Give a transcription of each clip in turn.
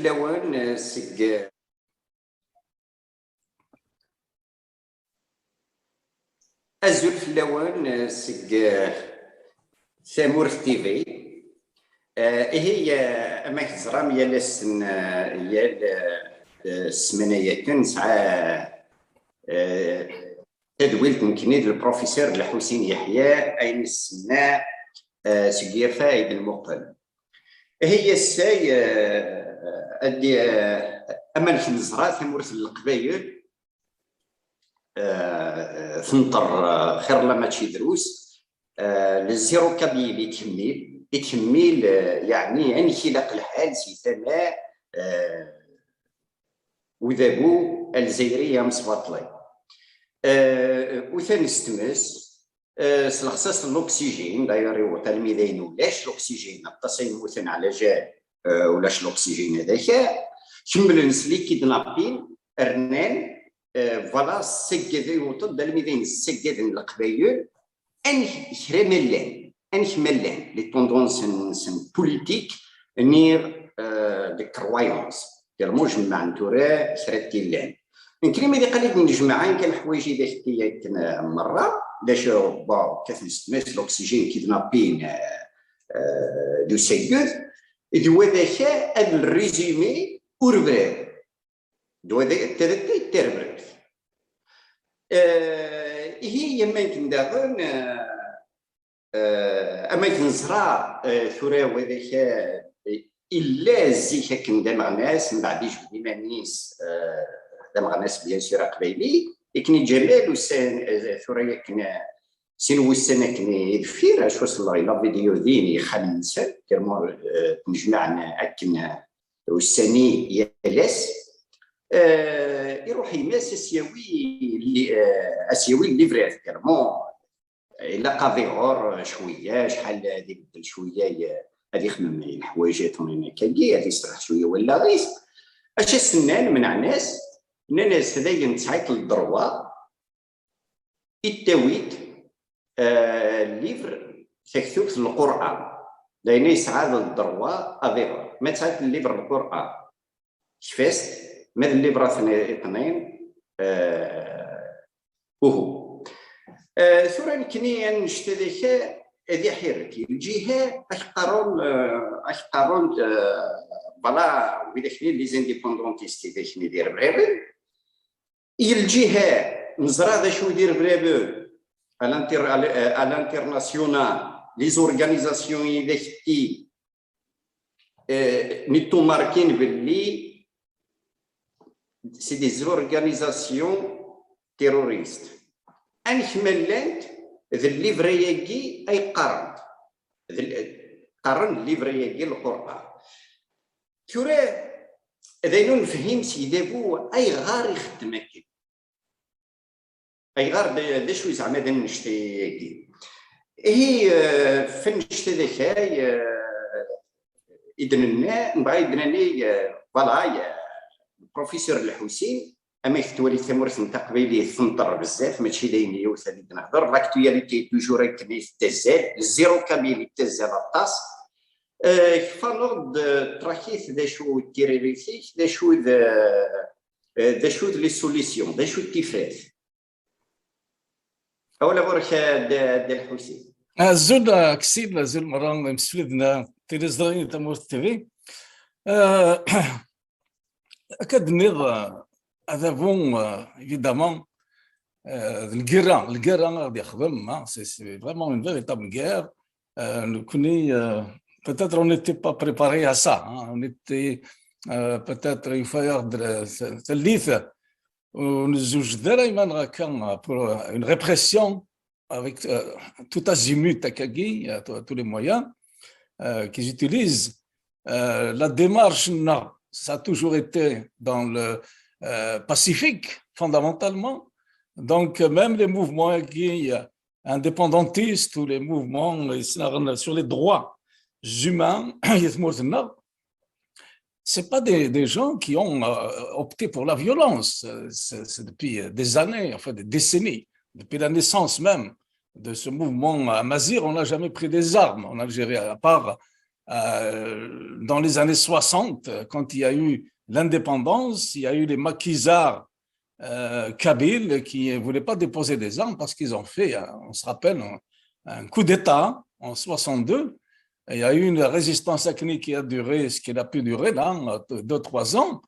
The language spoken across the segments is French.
فلاوان سق أزول فلاوان سق ثامورث تيفي هي أما كزرام يا لسن يا السمانية كنسعى تدويل تمكنيد البروفيسور الحسين يحيى أين السماء سقير فايد المقل هي الساي أما الزراعة ثمورث القبايل ثنطر خير لما تشي دروس للزيرو كابيل يتكمل يعني انخلاق الحال سيتما وذابو الجزائريه مصفاطلي وثاني استمس سلخصاص الاكسجين داير وتلميذين ولاش الاكسجين التصين مثلا على جال ولاش الاكسجين هذاك كمل نسلي كيدنابين ارنان فوالا سكدي وطد تلميذين السكدين القبايل انخ ملان لي طوندونس سن بوليتيك نير دي كرويونس ديال مجمع نتورا شرات لان يمكن ما قليل من الجماعه كان حوايج اذا حكيت مره باش با كتنستمس الاكسجين كيدنابين دو سيغود دو ذاك الريزومي اوربري دو ذاك تربرت هي يمكن دابا اما كنزرع ثورا وذاك الا زيك كندمغ ناس من بعد يجبدي مانيس دمغ ناس بيان سور قبايلي يكني جمال وسان ثورا كنا سينو السنه كني يدفير اش وصل لا فيديو ديني خمسه كرمو نجمعنا اكن والسني يالاس يروح يماس اسيوي ليفري كرمو الا قافيغور شويه شحال هادي بدل شويه هادي خمم الحوايجات هنا كاكي هادي يستريح شويه ولا غيس اش السنان من الناس الناس هذايا نتسعيط للدروا التويت ليفر تكتب القران لان يسعى للدروا افيغور ما تسعيط الليفر القران شفاست ماذا الليفر اثنين وهو ثورة كني نشتريك هذه حيرتي الجهه اش قارون فوالا وإذا كني لي زانديبوندونتيست إذا كني يدير بريبل الجهه نزرع ذا شو يدير بريبل على الانترناسيونال لي زورغانيزاسيون إذا كنتي نيتو ماركين باللي سي دي زورغانيزاسيون تيروريست انكملت ذا الليفرياكي اي قرن الليفرياكي القران كورا اذا نفهم سيدابو اي غار يخدم هكا اي غار دا شوي زعما دا نشتي هي فين نشتي ذاك اذن نبغي يدناني فوالا البروفيسور الحسين اما يفتوالي ثمورث نتا قبيلي ثنطر بزاف ماشي داين يوث هذيك نهضر لاكتواليتي توجور كني تزال الزيرو كابيلي تزال الطاس فنرد تراكيث ذا شو تيريريثيك ذا شو لي سوليسيون ذا شو التفاث اولا برك دا الحسين الزول كسيد زول مرة مسفلدنا تلفزيون تمورث تيفي اكاد نض هذا بون évidemment الجيران غادي يخدم سي فريمون اون فيريتابل غير كوني peut-être on n'était pas préparé à ça on était peut-être il fallait ثلاثه ونزوج دائما كان pour une répression avec tout azimut كاكي tous les moyens qu'ils utilisent la démarche non ça a toujours été dans le pacifique, fondamentalement. Donc, même les mouvements indépendantistes ou les mouvements sur les droits humains, ce n'est pas des gens qui ont opté pour la violence. C'est depuis des années, enfin des décennies, depuis la naissance même de ce mouvement amazigh, on n'a jamais pris des armes en Algérie, à part dans les années 60, quand il y a eu l'indépendance, il y a eu les maquisards kabyles qui ne voulaient pas déposer des armes parce qu'ils ont fait, on se rappelle, un coup d'État en 62. Il y a eu une résistance ethnique qui a duré ce qu'elle a pu durer, là, 2-3 ans.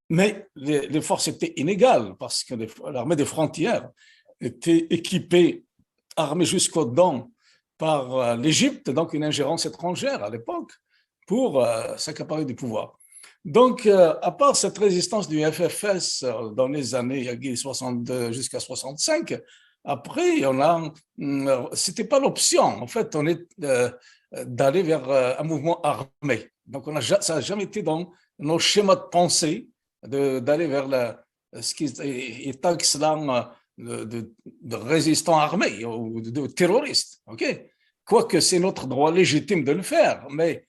Mais les forces étaient inégales parce que l'armée des frontières était équipée, armée jusqu'aux dents par l'Égypte, donc une ingérence étrangère à l'époque, pour s'accaparer du pouvoir. Donc, à part cette résistance du FFS dans les années 62 jusqu'à 65, après, c'était pas l'option. En fait, on est d'aller vers un mouvement armé. Donc, ça n'a jamais été dans nos schémas de pensée d'aller vers ce qui est taxe là de résistants armés ou de terroristes. Ok, quoique c'est notre droit légitime de le faire, mais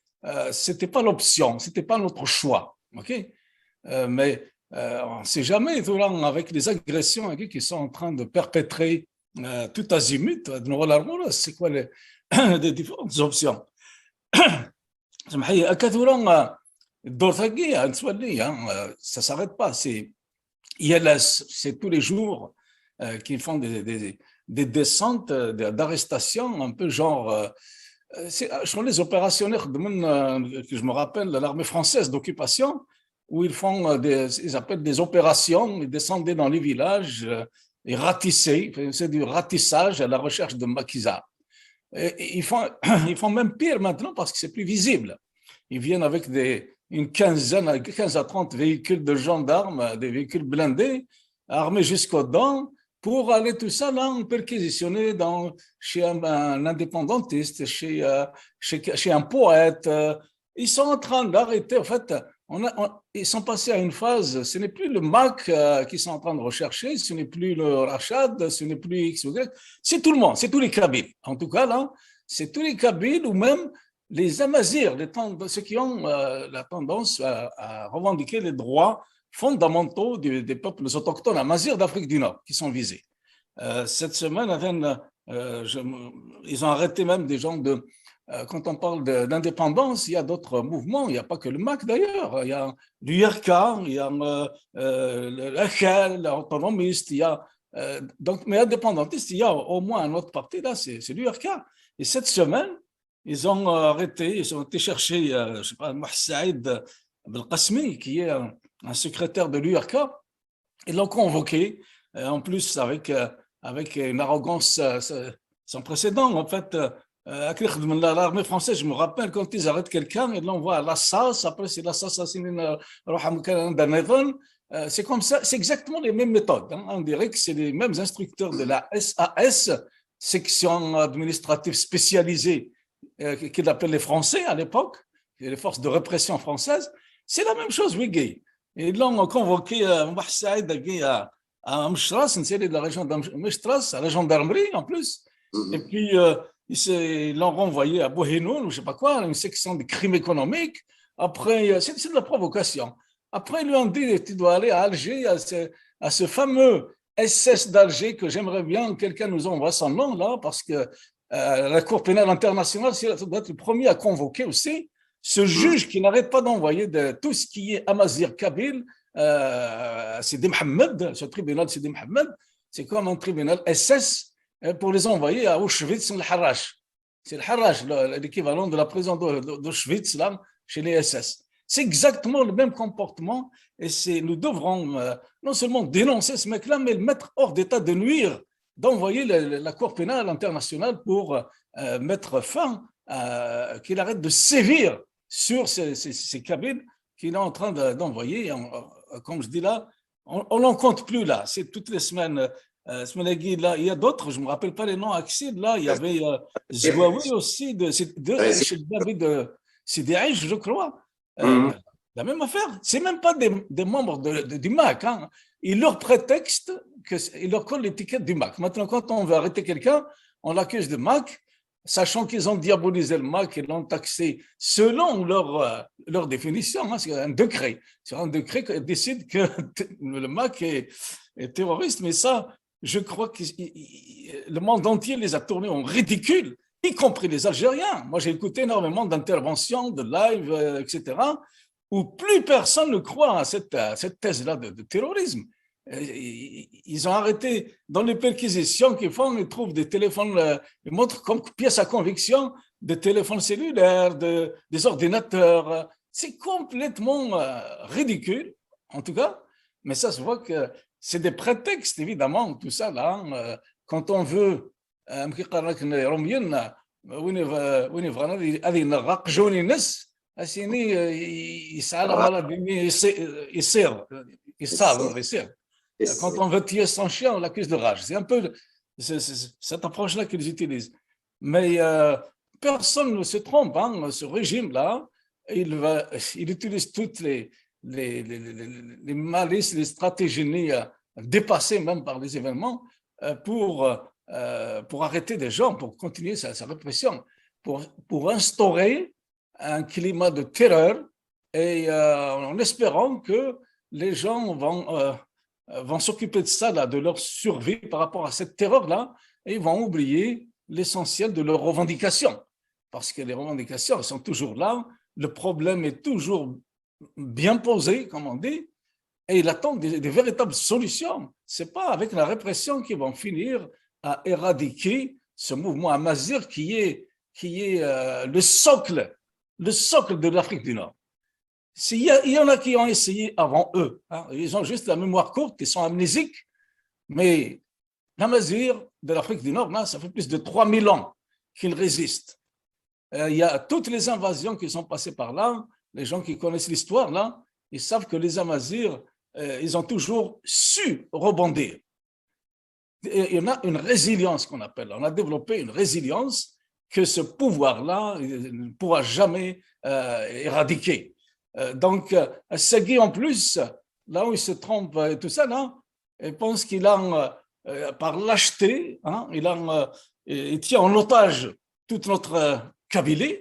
c'était pas l'option, c'était pas notre choix. Ok, mais on ne sait jamais avec les agressions qui sont en train de perpétrer tout azimut. C'est quoi les différentes options? Ça s'arrête pas. C'est tous les jours qu'ils font des descentes d'arrestation un peu genre je crois les opérationnaires que je me rappelle de l'armée française d'occupation où ils font ils appellent des opérations, ils descendaient dans les villages et ratissaient, c'est du ratissage à la recherche de maquisards. Et ils font même pire maintenant parce que c'est plus visible. Ils viennent avec une 15 à 30 véhicules de gendarmes, des véhicules blindés, armés jusqu'aux dents, pour aller tout ça là, perquisitionner chez un indépendantiste, chez un poète. Ils sont en train d'arrêter, en fait, ils sont passés à une phase, ce n'est plus le MAC qu'ils sont en train de rechercher, ce n'est plus le Rachad, ce n'est plus X ou Y, c'est tout le monde, c'est tous les Kabyles. En tout cas, là, c'est tous les Kabyles ou même les Amazirs, ceux qui ont la tendance à revendiquer les droits fondamentaux des peuples autochtones amazirs d'Afrique du Nord qui sont visés. Cette semaine, ils ont arrêté même des gens quand on parle d'indépendance, il y a d'autres mouvements, il n'y a pas que le MAC d'ailleurs, il y a l'URK, il y a l'AKL, l'autonomiste, il y a mais indépendantiste, il y a au moins un autre parti là, c'est l'URK. Et cette semaine, ils ont arrêté, ils ont été chercher, je ne sais pas, Saïd Belkacmi, qui est un secrétaire de l'URK, ils l'ont convoqué, en plus avec une arrogance sans précédent. En fait, l'armée française, je me rappelle, quand ils arrêtent quelqu'un, ils l'envoient à l'Assas, après c'est l'Assas, c'est comme ça, c'est exactement les mêmes méthodes. On dirait que c'est les mêmes instructeurs de la SAS, section administrative spécialisée, qu'ils appellent les Français à l'époque, les forces de répression françaises. C'est la même chose, oui, Guy. Et ils l'ont convoqué à Mchras, une série de la région de Mchras, à la gendarmerie en plus. Et puis, ils l'ont renvoyé à Bohinoun, ou je ne sais pas quoi, une section de crimes économiques. Après, c'est de la provocation. Après, ils lui ont dit, tu dois aller à Alger, à ce fameux SS d'Alger, que j'aimerais bien que quelqu'un nous envoie son nom, là, parce que la Cour pénale internationale, ça doit être le premier à convoquer aussi ce juge qui n'arrête pas d'envoyer de tout ce qui est Amazir Kabyle, Sidi Mohamed, ce tribunal Sidi Mohamed, c'est comme un tribunal SS pour les envoyer à Auschwitz, le Harrach. C'est le Harrach, l'équivalent de la prison d'Auschwitz, là, chez les SS. C'est exactement le même comportement et nous devrons non seulement dénoncer ce mec-là, mais le mettre hors d'état de nuire, d'envoyer la Cour pénale internationale pour mettre fin, qu'il arrête de sévir sur ces Kabyles qu'il est en train d'envoyer. Comme je dis là, on n'en compte plus là. C'est toutes les semaines. Là, il y a d'autres, je ne me rappelle pas les noms, Axid, là, il y avait Zouaoui aussi, chez David de Sidi Aïch, je crois. La même affaire. Ce n'est même pas des membres du MAC. Hein. Ils leur prétextent, ils leur collent l'étiquette du MAC. Maintenant, quand on veut arrêter quelqu'un, on l'accuse de MAC, sachant qu'ils ont diabolisé le MAC et l'ont taxé selon leur définition. Hein. C'est un décret. C'est un décret qui décide que le MAC est terroriste. Mais ça, je crois que le monde entier les a tournés en ridicule. y compris les Algériens. Moi, j'ai écouté énormément d'interventions, de live, etc., où plus personne ne croit à cette thèse-là de terrorisme. Ils ont arrêté dans les perquisitions qu'ils font, ils trouvent des téléphones, ils montrent comme pièce à conviction des téléphones cellulaires, des ordinateurs. C'est complètement ridicule, en tout cas, mais ça se voit que c'est des prétextes, évidemment, tout ça là. Quand on veut, quand on veut tuer son chien, on l'accuse de rage. C'est un peu cette approche-là qu'ils utilisent. Mais personne ne se trompe, hein, ce régime-là, il utilise toutes les malices, les stratégies dépassées même par les événements pour arrêter des gens, pour continuer sa répression, pour instaurer un climat de terreur et en espérant que les gens vont s'occuper de ça, là, de leur survie par rapport à cette terreur-là, et ils vont oublier l'essentiel de leurs revendications. Parce que les revendications, elles sont toujours là, le problème est toujours bien posé, comme on dit, et il attend des véritables solutions. Ce n'est pas avec la répression qu'ils vont finir à éradiquer ce mouvement amazigh qui est le socle de l'Afrique du Nord. Il y en a qui ont essayé avant eux, hein. Ils ont juste la mémoire courte, ils sont amnésiques, mais l'amazigh de l'Afrique du Nord, là, ça fait plus de 3000 ans qu'ils résistent. Il y a toutes les invasions qui sont passées par là, les gens qui connaissent l'histoire, là, ils savent que les amazighs, ils ont toujours su rebondir. Et il y en a une résilience qu'on appelle, on a développé une résilience que ce pouvoir-là ne pourra jamais éradiquer. Donc, Segui, en plus, là où il se trompe et tout ça, là, il pense qu'il a, par lâcheté, hein, il tient en otage toute notre Kabylie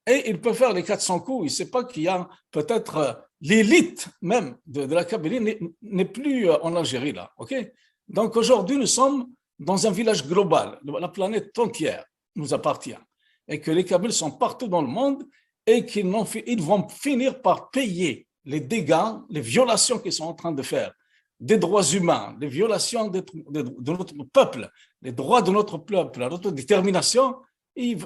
et il peut faire les 400 coups. Il ne sait pas qu'il y a peut-être l'élite même de la Kabylie n'est plus en Algérie, là. Okay. Donc, aujourd'hui, nous sommes dans un village global. La planète entière nous appartient et que les Kabyles sont partout dans le monde et qu'ils vont finir par payer les dégâts, les violations qu'ils sont en train de faire, des droits humains, les violations de notre peuple, les droits de notre peuple, notre détermination,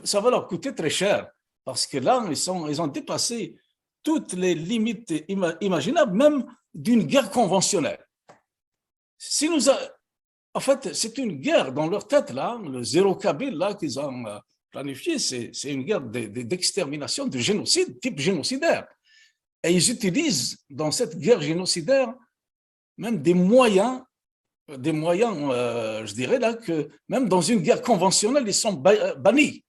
ça va leur coûter très cher. Parce que là, ils ont dépassé toutes les limites imaginables, même d'une guerre conventionnelle. En fait, c'est une guerre dans leur tête, là, le zéro Kabyle, là, qu'ils ont planifié, c'est une guerre d'extermination, de génocide, type génocidaire. Et ils utilisent dans cette guerre génocidaire même des moyens, je dirais là, que même dans une guerre conventionnelle, ils sont bannis.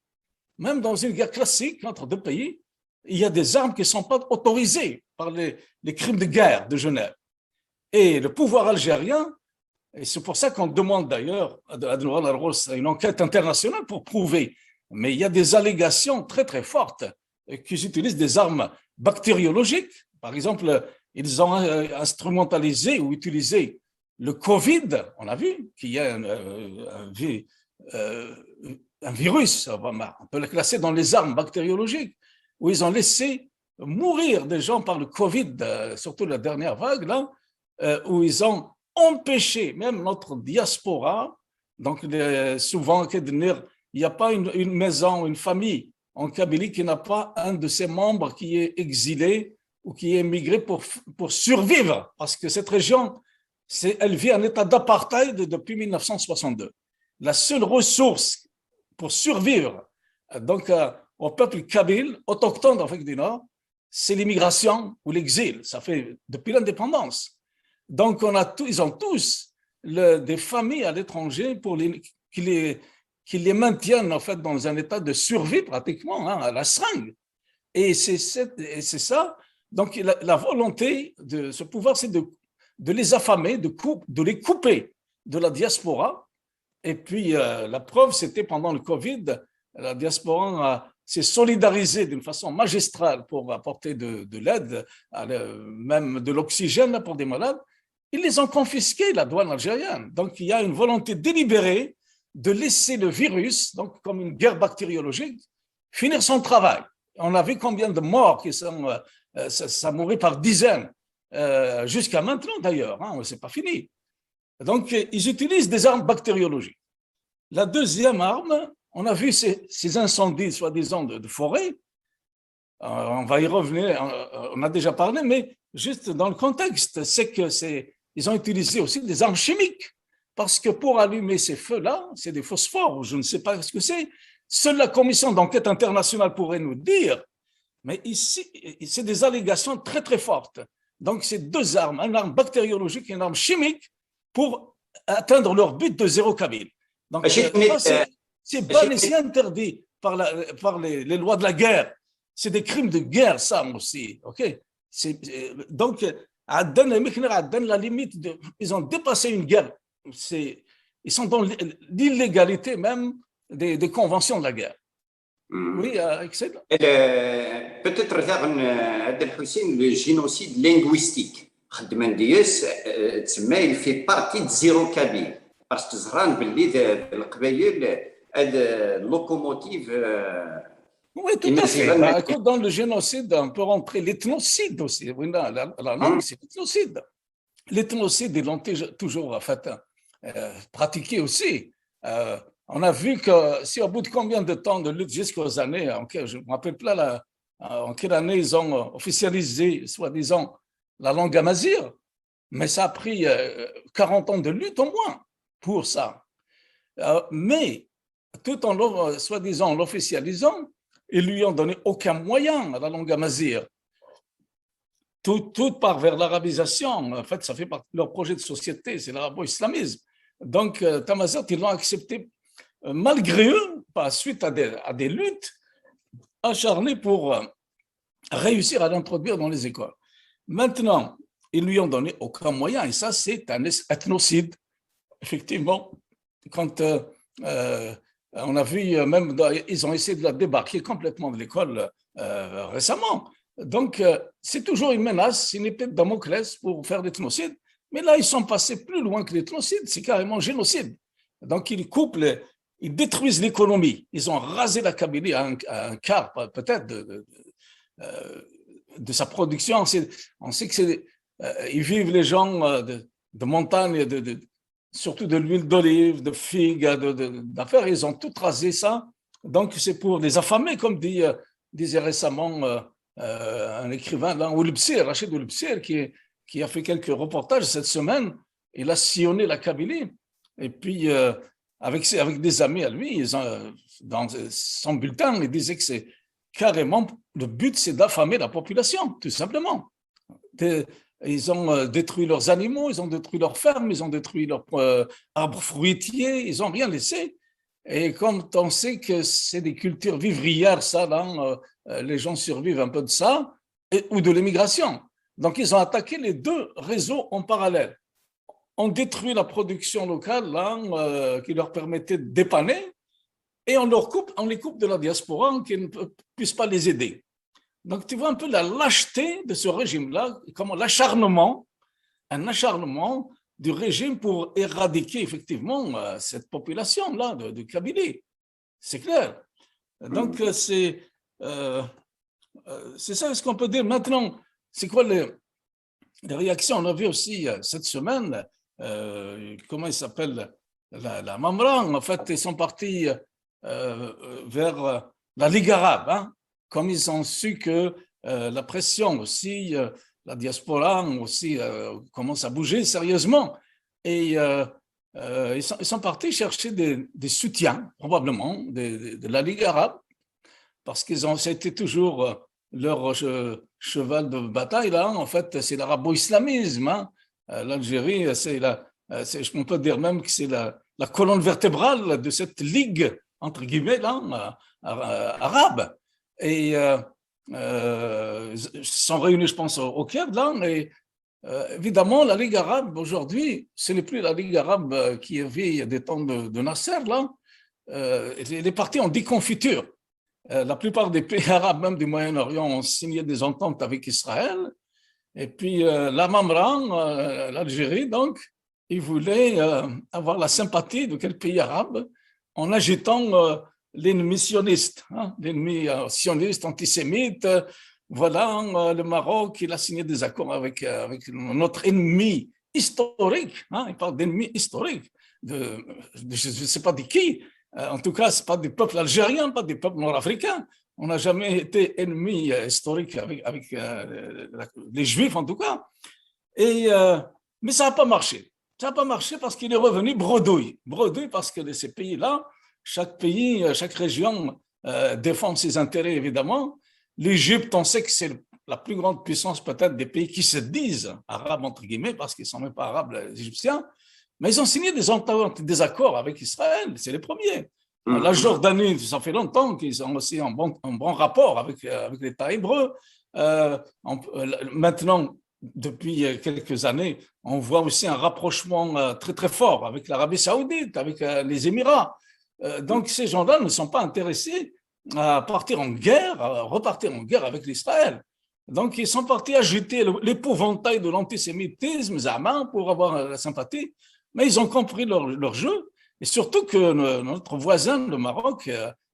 Même dans une guerre classique entre deux pays, il y a des armes qui ne sont pas autorisées par les crimes de guerre de Genève. Et le pouvoir algérien, et c'est pour ça qu'on demande d'ailleurs à une enquête internationale pour prouver, mais il y a des allégations très très fortes qu'ils utilisent des armes bactériologiques. Par exemple, ils ont instrumentalisé ou utilisé le Covid, on a vu qu'il y a un virus, on peut le classer dans les armes bactériologiques, où ils ont laissé mourir des gens par le Covid, surtout la dernière vague, là, où ils ont empêché même notre diaspora, donc souvent, il n'y a pas une maison, une famille en Kabylie qui n'a pas un de ses membres qui est exilé ou qui est émigré pour survivre, parce que cette région, elle vit en état d'apartheid depuis 1962. La seule ressource pour survivre donc, au peuple kabyle, autochtone d'Afrique du Nord, c'est l'immigration ou l'exil. Ça fait depuis l'indépendance. Donc, ils ont tous des familles à l'étranger qui les maintiennent en fait dans un état de survie pratiquement, hein, à la seringue. Et c'est ça. Donc, la volonté de ce pouvoir, c'est de les affamer, de les couper de la diaspora. Et puis, la preuve, c'était pendant le Covid, la diaspora s'est solidarisée d'une façon magistrale pour apporter de l'aide, même de l'oxygène pour des malades. Ils les ont confisqués, la douane algérienne. Donc, il y a une volonté délibérée de laisser le virus, donc comme une guerre bactériologique, finir son travail. On a vu combien de morts qui sont, ça mourait par dizaines, jusqu'à maintenant d'ailleurs, hein, c'est pas fini. Donc, ils utilisent des armes bactériologiques. La deuxième arme, on a vu ces incendies, soi-disant, de forêt. On va y revenir, on a déjà parlé, mais juste dans le contexte, c'est que ils ont utilisé aussi des armes chimiques. Parce que pour allumer ces feux-là, c'est des phosphores, je ne sais pas ce que c'est. Seule la commission d'enquête internationale pourrait nous dire, mais ici, c'est des allégations très, très fortes. Donc, c'est deux armes, une arme bactériologique et une arme chimique pour atteindre leur but de zéro cabine. Donc, c'est banni, c'est interdit par les lois de la guerre. C'est des crimes de guerre, ça aussi. Okay? Donc, la limite, ils ont dépassé une guerre. Ils sont dans l'illégalité même des conventions de la guerre. Oui, excellent. Peut-être le génocide linguistique. Il fait partie de zéro cabine. Parce que le locomotive. Oui, tout à fait. Dans le génocide, on peut rentrer l'ethnocide aussi. La langue, c'est l'ethnocide. L'ethnocide, ils l'ont toujours en fait, pratiqué aussi. On a vu que si au bout de combien de temps de lutte jusqu'aux années, je ne me rappelle plus en quelle année ils ont officialisé, soi-disant, la langue amazigh, mais ça a pris 40 ans de lutte au moins pour ça. Mais tout en soi-disant l'officialisant, ils lui ont donné aucun moyen à la langue amazigh. Tout part vers l'arabisation. En fait, ça fait partie de leur projet de société, c'est l'arabo-islamisme. Donc, Tamazight, ils l'ont accepté malgré eux, suite à des luttes acharnées pour réussir à l'introduire dans les écoles. Maintenant, ils lui ont donné aucun moyen, et ça, c'est un ethnocide. Effectivement, quand on a vu même, ils ont essayé de la débarquer complètement de l'école récemment. Donc, c'est toujours une menace, une épée de Damoclès pour faire l'ethnocide. Mais là, ils sont passés plus loin que l'ethnocide, c'est carrément génocide. Donc, ils détruisent l'économie. Ils ont rasé la Kabylie à un quart, peut-être, de sa production. On sait que ils vivent les gens de montagne, surtout de l'huile d'olive, de figues, d'affaires. Ils ont tout rasé ça. Donc, c'est pour les affamer, comme disait récemment un écrivain, là, Rachid Oulbsir, qui a fait quelques reportages cette semaine. Il a sillonné la Kabylie. Et puis, avec des amis à lui, dans son bulletin, il disait que c'est carrément, le but, c'est d'affamer la population, tout simplement. Ils ont détruit leurs animaux, ils ont détruit leurs fermes, ils ont détruit leurs arbres fruitiers, ils n'ont rien laissé. Et comme on sait que c'est des cultures vivrières, ça, là, les gens survivent un peu de ça, ou de l'immigration. Donc, ils ont attaqué les deux réseaux en parallèle. On détruit la production locale, là, qui leur permettait de dépanner, et on les coupe de la diaspora qui ne puisse pas les aider. Donc, tu vois un peu la lâcheté de ce régime-là, comment un acharnement du régime pour éradiquer effectivement cette population-là de Kabylie. C'est clair. Donc, c'est ça ce qu'on peut dire. Maintenant, c'est quoi les réactions? On a vu aussi cette semaine, comment il s'appelle, la Mamran, en fait, ils sont partis vers la Ligue arabe, hein, comme ils ont su que la pression aussi, la diaspora aussi commence à bouger sérieusement. Et ils sont partis chercher des soutiens, probablement, de la Ligue arabe, parce c'était toujours leur cheval de bataille, là, en fait, c'est l'arabo-islamisme. Hein. L'Algérie, on peut dire même que c'est la colonne vertébrale de cette ligue, entre guillemets, là, arabe. Et ils sont réunis, je pense, au Caire, là, mais évidemment, la Ligue arabe, aujourd'hui, ce n'est plus la Ligue arabe qui vit des temps de Nasser, là. Elle est partie en déconfiture. La plupart des pays arabes, même du Moyen-Orient, ont signé des ententes avec Israël. Et puis, la Mamran, l'Algérie, donc, ils voulaient avoir la sympathie de quel pays arabe en agitant l'ennemi sioniste, hein, l'ennemi sioniste, antisémite. Voilà, le Maroc, il a signé des accords avec notre ennemi historique. Hein, il parle d'ennemi historique. Je ne sais pas de qui. En tout cas, ce n'est pas des peuples algériens, pas des peuples nord-africains. On n'a jamais été ennemi historique avec les Juifs, en tout cas. Mais ça n'a pas marché. Ça n'a pas marché parce qu'il est revenu bredouille. Bredouille parce que ces pays-là, chaque pays, chaque région défend ses intérêts, évidemment. L'Égypte, on sait que c'est la plus grande puissance peut-être des pays qui se disent arabes, entre guillemets, parce qu'ils ne sont même pas arabes, les Égyptiens, mais ils ont signé des accords avec Israël, c'est les premiers. La Jordanie, ça fait longtemps qu'ils ont aussi un bon rapport avec l'État hébreu. Maintenant, depuis quelques années, on voit aussi un rapprochement très, très fort avec l'Arabie saoudite, avec les Émirats. Donc, ces gens-là ne sont pas intéressés à partir en guerre, à repartir en guerre avec l'Israël. Donc, ils sont partis agiter l'épouvantail de l'antisémitisme, Zaman, pour avoir la sympathie, mais ils ont compris leur jeu, et surtout que notre voisin, le Maroc,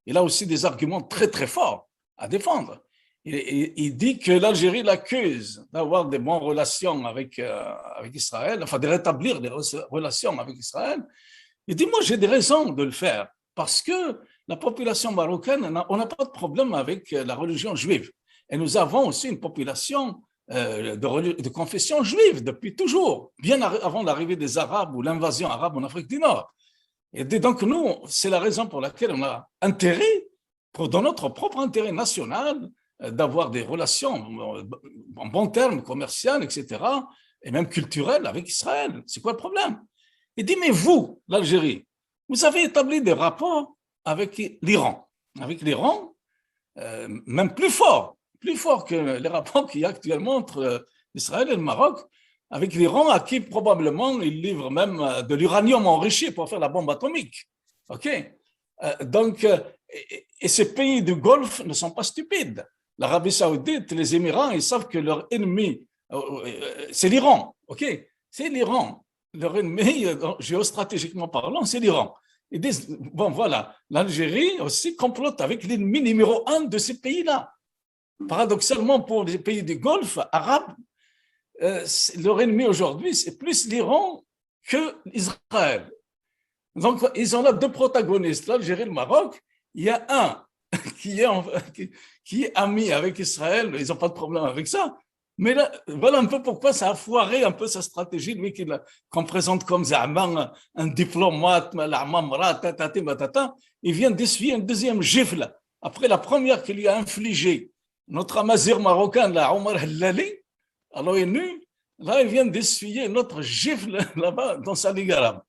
il a aussi des arguments très, très forts à défendre. Il dit que l'Algérie l'accuse d'avoir des bonnes relations avec Israël, enfin de rétablir des relations avec Israël. Il dit, moi, j'ai des raisons de le faire, parce que la population marocaine, on n'a pas de problème avec la religion juive. Et nous avons aussi une population de confession juive depuis toujours, bien avant l'arrivée des Arabes ou l'invasion arabe en Afrique du Nord. Et donc, nous, c'est la raison pour laquelle on a intérêt, dans notre propre intérêt national, d'avoir des relations en bon terme, commerciales, etc., et même culturelles avec Israël. C'est quoi le problème? Il dit, mais vous, l'Algérie, vous avez établi des rapports avec l'Iran. Avec l'Iran, même plus fort que les rapports qu'il y a actuellement entre Israël et le Maroc, avec l'Iran, à qui probablement il livre même de l'uranium enrichi pour faire la bombe atomique. OK? Donc, et ces pays du Golfe ne sont pas stupides. L'Arabie saoudite, les Émirats, ils savent que leur ennemi, c'est l'Iran. OK? C'est l'Iran. Leur ennemi, géostratégiquement parlant, c'est l'Iran. Ils disent, bon voilà, l'Algérie aussi complote avec l'ennemi numéro 1 de ces pays-là. Paradoxalement, pour les pays du Golfe arabes, leur ennemi aujourd'hui, c'est plus l'Iran que Israël. Donc, ils ont là deux protagonistes, l'Algérie et le Maroc. Il y a un qui est ami avec Israël, ils n'ont pas de problème avec ça. Mais là, voilà un peu pourquoi ça a foiré un peu sa stratégie, lui qu'on présente comme Zaman, un diplomate, il vient d'essuyer une deuxième gifle après la première qu'il lui a infligée. Notre amazir marocain, là, Omar Hallali, à l'ONU, là, il vient d'essuyer notre gifle là-bas dans sa ligue arabe.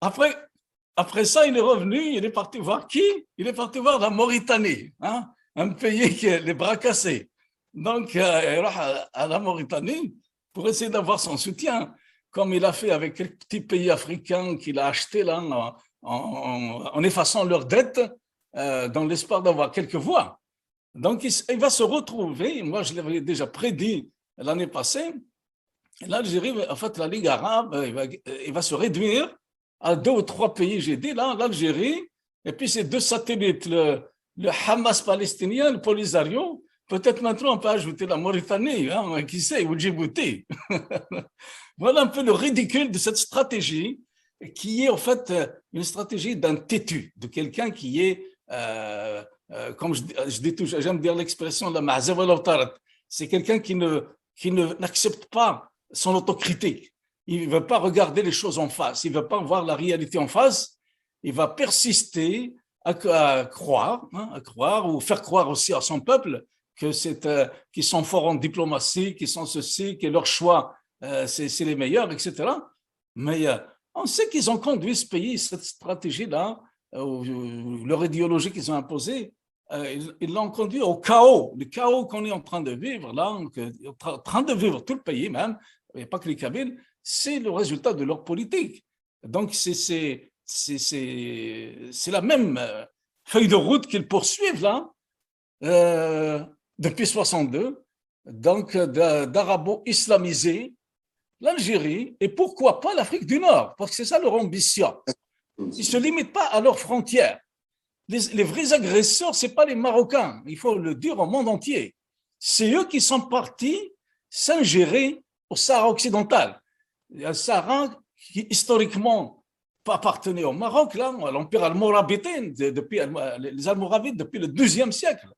Après ça, il est revenu, il est parti voir qui? Il est parti voir la Mauritanie, hein? Un pays qui a les bras cassés. Donc, il va à la Mauritanie pour essayer d'avoir son soutien, comme il a fait avec quelques petits pays africains qu'il a achetés là, en effaçant leurs dettes dans l'espoir d'avoir quelques voix. Donc, il va se retrouver, moi je l'avais déjà prédit l'année passée, l'Algérie, en fait, la Ligue arabe, il va se réduire à 2 ou 3 pays, j'ai dit, là, l'Algérie, et puis ces 2 satellites, le Hamas palestinien, le Polisario. Peut-être maintenant on peut ajouter la Mauritanie, hein, qui sait, ou Djibouti. Voilà un peu le ridicule de cette stratégie, qui est en fait une stratégie d'un têtu, de quelqu'un qui est, comme je dis toujours, j'aime dire l'expression de la ma'zav al-awtarat, c'est quelqu'un qui n'accepte pas son autocritique. Il ne veut pas regarder les choses en face, il ne veut pas voir la réalité en face, il va persister à croire ou faire croire aussi à son peuple qu'ils sont forts en diplomatie, qu'ils sont ceci, que leur choix, c'est les meilleurs, etc. Mais on sait qu'ils ont conduit ce pays, cette stratégie-là, leur idéologie qu'ils ont imposée, ils l'ont conduit au chaos. Le chaos qu'on est en train de vivre, là, en train de vivre tout le pays même, il n'y a pas que les Kabyles, c'est le résultat de leur politique. Donc, c'est la même feuille de route qu'ils poursuivent là, depuis 62, donc d'arabo-islamiser l'Algérie et pourquoi pas l'Afrique du Nord, parce que c'est ça leur ambition. Ils ne se limitent pas à leurs frontières. Les vrais agresseurs, ce n'est pas les Marocains, il faut le dire au monde entier. C'est eux qui sont partis s'ingérer au Sahara occidental. Un Sahara qui, historiquement, pas appartenait au Maroc, là, à l'empire almoravitain, depuis les Almoravides depuis le XIIe siècle.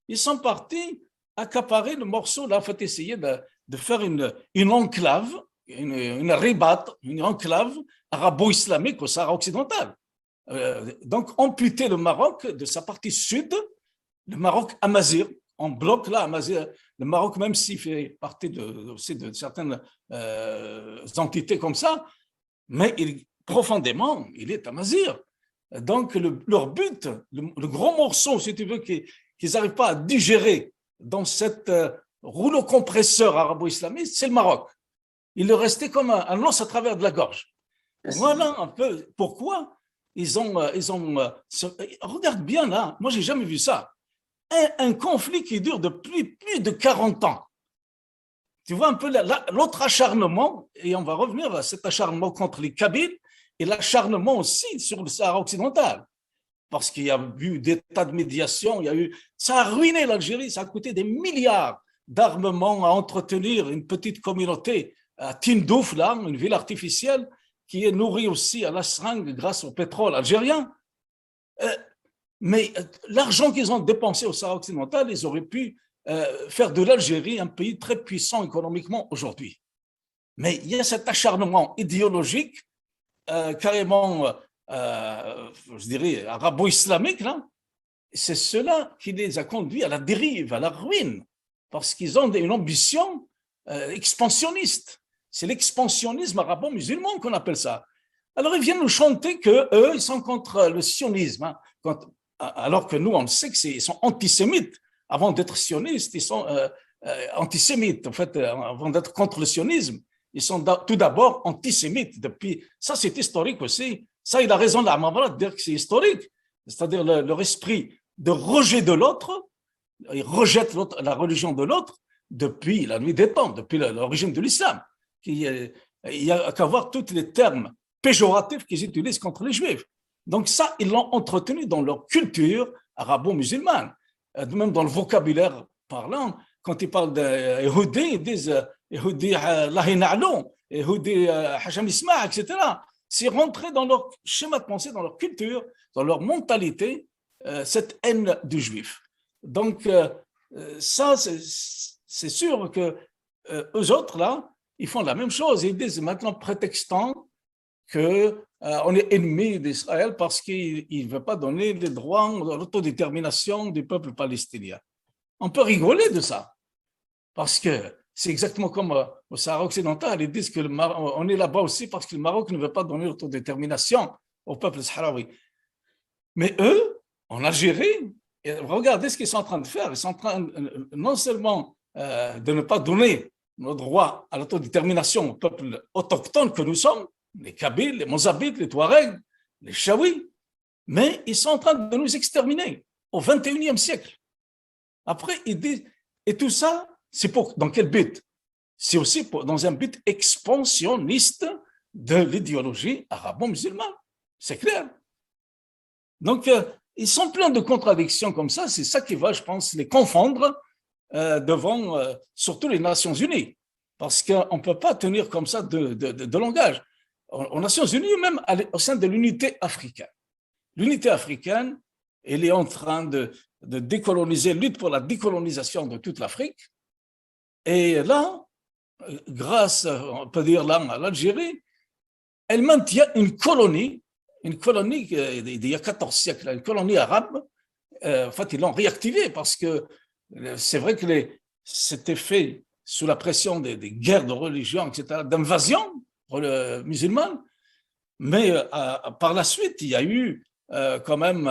Ils sont partis accaparer le morceau, là, en fait, essayer de faire une enclave, une ribat, une enclave arabo-islamique au Sahara occidental. Donc, amputer le Maroc de sa partie sud, le Maroc amazigh, en bloc là, amazigh, le Maroc, même s'il fait partie aussi de certaines entités comme ça, mais profondément, il est amazigh. Donc, leur but, le gros morceau, si tu veux, qu'ils n'arrivent pas à digérer dans cette rouleau compresseur arabo-islamiste, c'est le Maroc. Il leur restait comme un os à travers de la gorge. Voilà un peu pourquoi ils ont regarde bien là, moi j'ai jamais vu ça, un conflit qui dure depuis plus de 40 ans. Tu vois un peu l'autre acharnement, et on va revenir à cet acharnement contre les Kabyles et l'acharnement aussi sur le Sahara occidental, parce qu'il y a eu des tas de médiation, ça a ruiné l'Algérie, ça a coûté des milliards d'armements à entretenir une petite communauté à Tindouf, là, une ville artificielle, qui est nourrie aussi à la seringue grâce au pétrole algérien. Mais l'argent qu'ils ont dépensé au Sahara occidental, ils auraient pu faire de l'Algérie un pays très puissant économiquement aujourd'hui. Mais il y a cet acharnement idéologique, carrément, je dirais, arabo-islamique, là. C'est cela qui les a conduits à la dérive, à la ruine, parce qu'ils ont une ambition expansionniste. C'est l'expansionnisme arabo-musulman qu'on appelle ça. Alors, ils viennent nous chanter qu'eux, ils sont contre le sionisme, hein, alors que nous, on sait qu'ils sont antisémites. Avant d'être sionistes, ils sont antisémites. En fait, avant d'être contre le sionisme, ils sont tout d'abord antisémites. Ça, c'est historique aussi. Ça, il a raison, l'Amabra, de dire que c'est historique. C'est-à-dire leur esprit de rejet de l'autre. Ils rejettent la religion de l'autre depuis la nuit des temps, depuis l'origine de l'islam. Il n'y a qu'à voir tous les termes péjoratifs qu'ils utilisent contre les Juifs. Donc ça, ils l'ont entretenu dans leur culture arabo-musulmane. Même dans le vocabulaire parlant, quand ils parlent d'Yehudi, ils disent Yehudi Lahina'lon, Yehudi Hacham Isma, etc. C'est rentré dans leur schéma de pensée, dans leur culture, dans leur mentalité, cette haine du Juif. Donc ça, c'est sûr que eux autres, là, ils font la même chose. Ils disent maintenant, prétextant qu'on est ennemi d'Israël parce qu'il ne veut pas donner les droits à l'autodétermination du peuple palestinien. On peut rigoler de ça, parce que c'est exactement comme au Sahara occidental. Ils disent qu'on est là-bas aussi parce que le Maroc ne veut pas donner l'autodétermination au peuple sahraoui. Mais eux, en Algérie, regardez ce qu'ils sont en train de faire. Ils sont en train non seulement de ne pas donner nos droits à l'autodétermination au peuple autochtone que nous sommes, les Kabyles, les Mozabites, les Touaregs, les Chaouis, mais ils sont en train de nous exterminer au XXIe siècle. Après, ils disent, et tout ça, c'est dans quel but? C'est aussi dans un but expansionniste de l'idéologie arabo-musulmane, c'est clair. Donc, ils sont pleins de contradictions comme ça, c'est ça qui va, je pense, les confondre devant surtout les Nations Unies, parce qu'on ne peut pas tenir comme ça de langage. Aux Nations Unies, même au sein de l'unité africaine. L'unité africaine, elle est en train de décoloniser, lutte pour la décolonisation de toute l'Afrique. Et là, grâce, on peut dire là, à l'Algérie, elle maintient une colonie d'il y a 14 siècles, une colonie arabe. En fait, ils l'ont réactivée parce que c'est vrai que c'était fait sous la pression des guerres de religion, etc., d'invasion musulmane, mais par la suite, il y a eu quand même,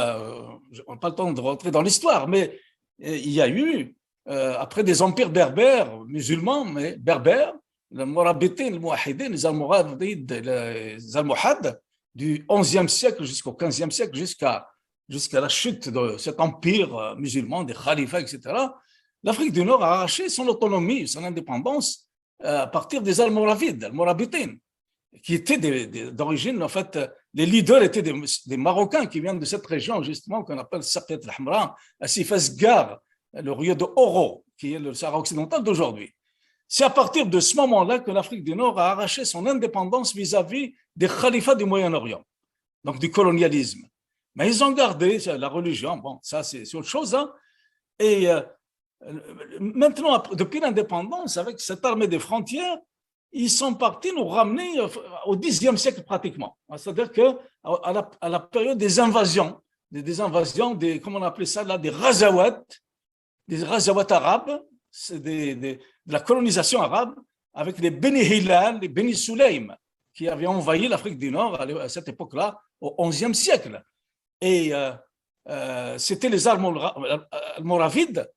on n'a pas le temps de rentrer dans l'histoire, mais il y a eu, après des empires berbères, musulmans, mais berbères, le Morabitin, le Mouahidin, les Almoravides, les Almohades, du XIe siècle jusqu'au XVe siècle, jusqu'à la chute de cet empire musulman, des khalifats, etc., l'Afrique du Nord a arraché son autonomie, son indépendance à partir des Almoravides, Almorabitin, qui étaient d'origine en fait les leaders étaient des Marocains qui viennent de cette région, justement, qu'on appelle Saqet al-Hamra, à Sifasgar, le rio de Oro, qui est le Sahara occidental d'aujourd'hui. C'est à partir de ce moment-là que l'Afrique du Nord a arraché son indépendance vis-à-vis des khalifats du Moyen-Orient, donc du colonialisme. Mais ils ont gardé la religion, bon, ça c'est autre chose. Hein. Et maintenant, depuis l'indépendance, avec cette armée des frontières, ils sont partis nous ramener au Xe siècle pratiquement. C'est-à-dire qu'à la période des invasions, comment on appelait ça là, des Ghazawat arabes, c'est de la colonisation arabe, avec les Beni Hilal, les Beni Sulaim, qui avaient envahi l'Afrique du Nord à cette époque-là, au XIe siècle. Et c'était les Almoravides,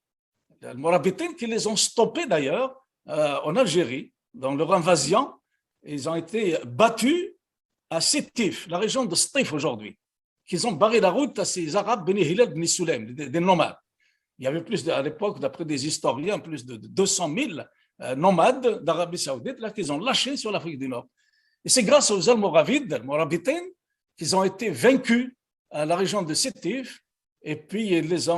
qui les ont stoppés d'ailleurs en Algérie, dans leur invasion. Ils ont été battus à Sétif, la région de Stif aujourd'hui, qu'ils ont barré la route à ces Arabes Beni Hilal, Beni Sulaim, des nomades. Il y avait à l'époque, d'après des historiens, plus de 200 000 nomades d'Arabie Saoudite là, qu'ils ont lâchés sur l'Afrique du Nord. Et c'est grâce aux Almoravides, qu'ils ont été vaincus à la région de Sétif, et puis les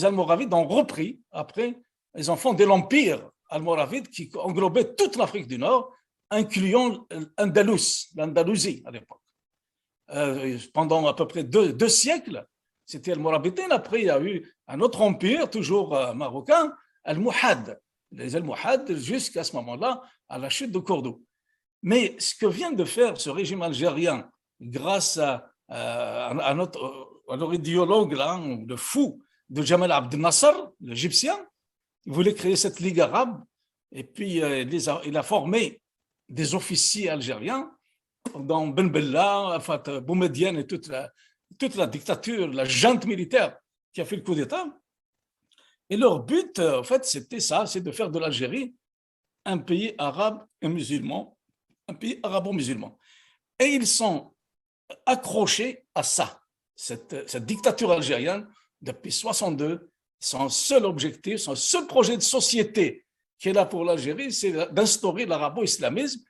Almoravides ont repris, après, ils ont fondé l'empire almoravide qui englobait toute l'Afrique du Nord, incluant l'Andalousie à l'époque. Pendant à peu près deux siècles, c'était Almoravides. Après, il y a eu un autre empire, toujours marocain, Almohad, les Almohades, jusqu'à ce moment-là, à la chute de Cordoue. Mais ce que vient de faire ce régime algérien, grâce à leur idéologue, là, le fou de Jamal Abdel Nasser, l'Égyptien, il voulait créer cette Ligue arabe, et puis il a formé des officiers algériens, dans Ben Bella, Boumedienne et toute la dictature, la junte militaire qui a fait le coup d'État. Et leur but, en fait, c'était ça, c'est de faire de l'Algérie un pays arabe et musulman, un pays arabo-musulman. Et ils sont accrochés à ça, cette dictature algérienne, depuis 1962. Son seul objectif, son seul projet de société qui est là pour l'Algérie, c'est d'instaurer l'arabo-islamisme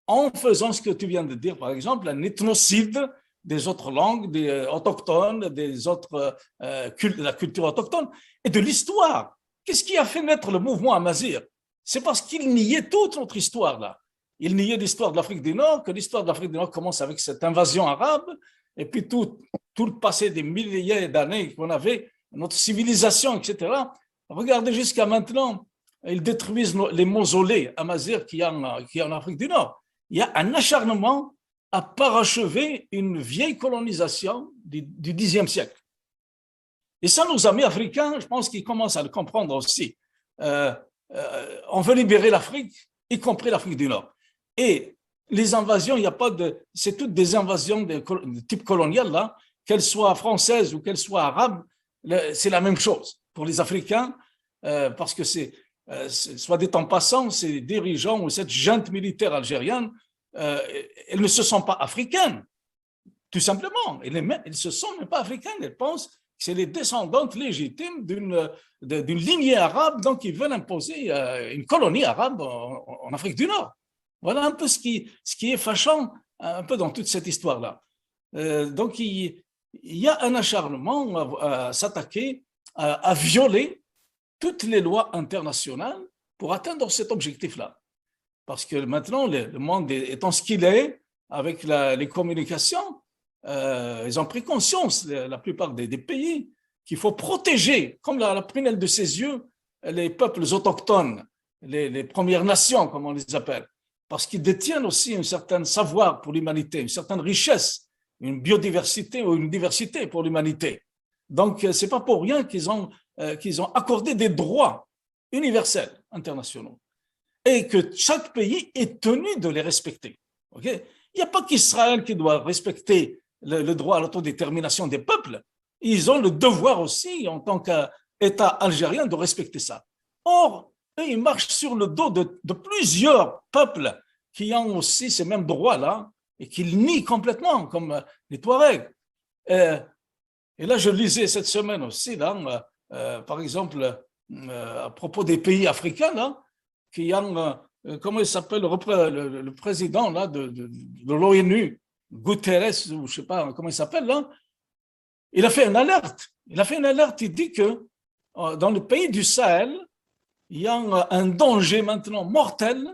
en faisant ce que tu viens de dire, par exemple, un ethnocide des autres langues, des autochtones, des autres de la culture autochtone et de l'histoire. Qu'est-ce qui a fait naître le mouvement Amazigh? C'est parce qu'il niait toute notre histoire là. Il niait l'histoire de l'Afrique du Nord, que l'histoire de l'Afrique du Nord commence avec cette invasion arabe, et puis tout le passé des milliers d'années qu'on avait, notre civilisation, etc. Regardez jusqu'à maintenant, ils détruisent les mausolées Amazigh qu'il y a en Afrique du Nord. Il y a un acharnement à parachever une vieille colonisation du Xe siècle. Et ça, nos amis africains, je pense qu'ils commencent à le comprendre aussi. On veut libérer l'Afrique, y compris l'Afrique du Nord. Et les invasions, il n'y a pas c'est toutes des invasions de type colonial, là, qu'elles soient françaises ou qu'elles soient arabes, c'est la même chose pour les Africains, parce que soit dit en passant, ces dirigeants ou cette junte militaire algérienne, elles ne se sentent pas africaines, tout simplement. Elles ne se sentent même pas africaines. Elles pensent que c'est les descendantes légitimes d'une lignée arabe, donc ils veulent imposer une colonie arabe en Afrique du Nord. Voilà un peu ce qui est fâchant un peu dans toute cette histoire-là. Donc il y a un acharnement à s'attaquer, à violer toutes les lois internationales pour atteindre cet objectif-là. Parce que maintenant, le monde étant ce qu'il est, avec les communications, ils ont pris conscience, la plupart des pays, qu'il faut protéger, comme la prunelle de ses yeux, les peuples autochtones, les Premières Nations, comme on les appelle, parce qu'ils détiennent aussi un certain savoir pour l'humanité, une certaine richesse, une biodiversité ou une diversité pour l'humanité. Donc, ce n'est pas pour rien qu'ils ont accordé des droits universels, internationaux, et que chaque pays est tenu de les respecter. Okay? Il n'y a pas qu'Israël qui doit respecter le droit à l'autodétermination des peuples. Ils ont le devoir aussi, en tant qu'État algérien, de respecter ça. Or, ils marchent sur le dos de plusieurs peuples qui ont aussi ces mêmes droits-là et qu'ils nient complètement, comme les Touaregs. Et là, je lisais cette semaine aussi, là, par exemple, à propos des pays africains, là, qui ont, comment il s'appelle, le président là, de l'ONU, Guterres, ou je ne sais pas comment il s'appelle, là, il a fait une alerte. Il dit que dans le pays du Sahel, il y a un danger maintenant mortel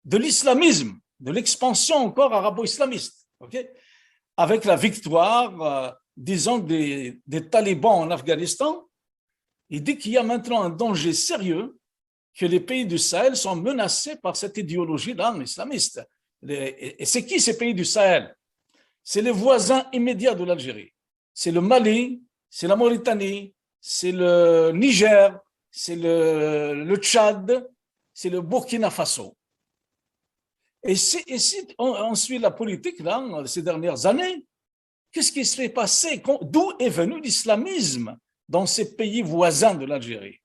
de l'islamisme, de l'expansion encore arabo-islamiste. Okay? Avec la victoire, disons, des talibans en Afghanistan, il dit qu'il y a maintenant un danger sérieux que les pays du Sahel sont menacés par cette idéologie-là islamiste. Et c'est qui ces pays du Sahel? C'est les voisins immédiats de l'Algérie. C'est le Mali, c'est la Mauritanie, c'est le Niger, c'est le Tchad, c'est le Burkina Faso. Et si on suit la politique là, ces dernières années, qu'est-ce qui s'est passé? D'où est venu l'islamisme dans ces pays voisins de l'Algérie?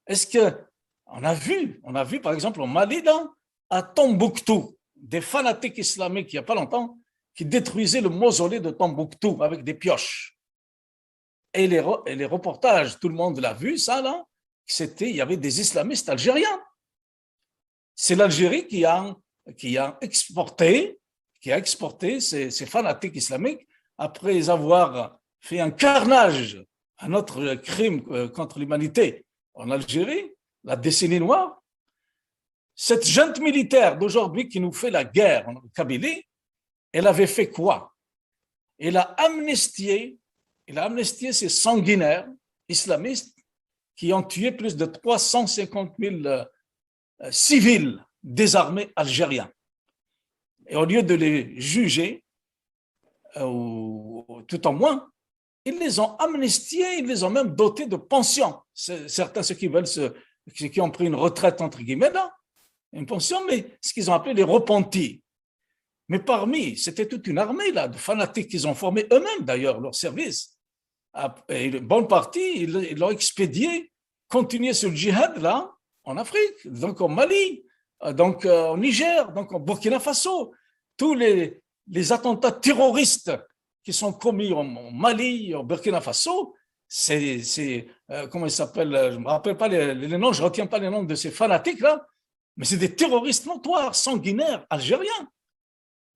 Est-ce qu'on a vu par exemple au Mali, là, à Tombouctou, des fanatiques islamiques il n'y a pas longtemps qui détruisaient le mausolée de Tombouctou avec des pioches. Et les reportages, tout le monde l'a vu, ça là, il y avait des islamistes algériens. C'est l'Algérie qui a exporté ces fanatiques islamiques après avoir fait un carnage, un autre crime contre l'humanité en Algérie, la décennie noire. Cette junte militaire d'aujourd'hui qui nous fait la guerre en Kabylie, elle avait fait quoi? Elle a amnistié ces sanguinaires islamistes qui ont tué plus de 350 000 civils désarmés algériens. Et au lieu de les juger, tout en moins, ils les ont amnistiés, ils les ont même dotés de pensions. Certains, ceux qui ont pris une retraite, entre guillemets, là, une pension, mais ce qu'ils ont appelé les repentis. Mais parmi, c'était toute une armée là, de fanatiques qu'ils ont formés eux-mêmes, d'ailleurs, leur service. Et une bonne partie, ils l'ont expédié, continué ce djihad-là, en Afrique, donc au Mali, donc au Niger, donc au Burkina Faso. Tous les attentats terroristes qui sont commis au Mali, au Burkina Faso, comment ils s'appellent, je ne me rappelle pas les noms, je ne retiens pas les noms de ces fanatiques-là, mais c'est des terroristes notoires, sanguinaires, algériens.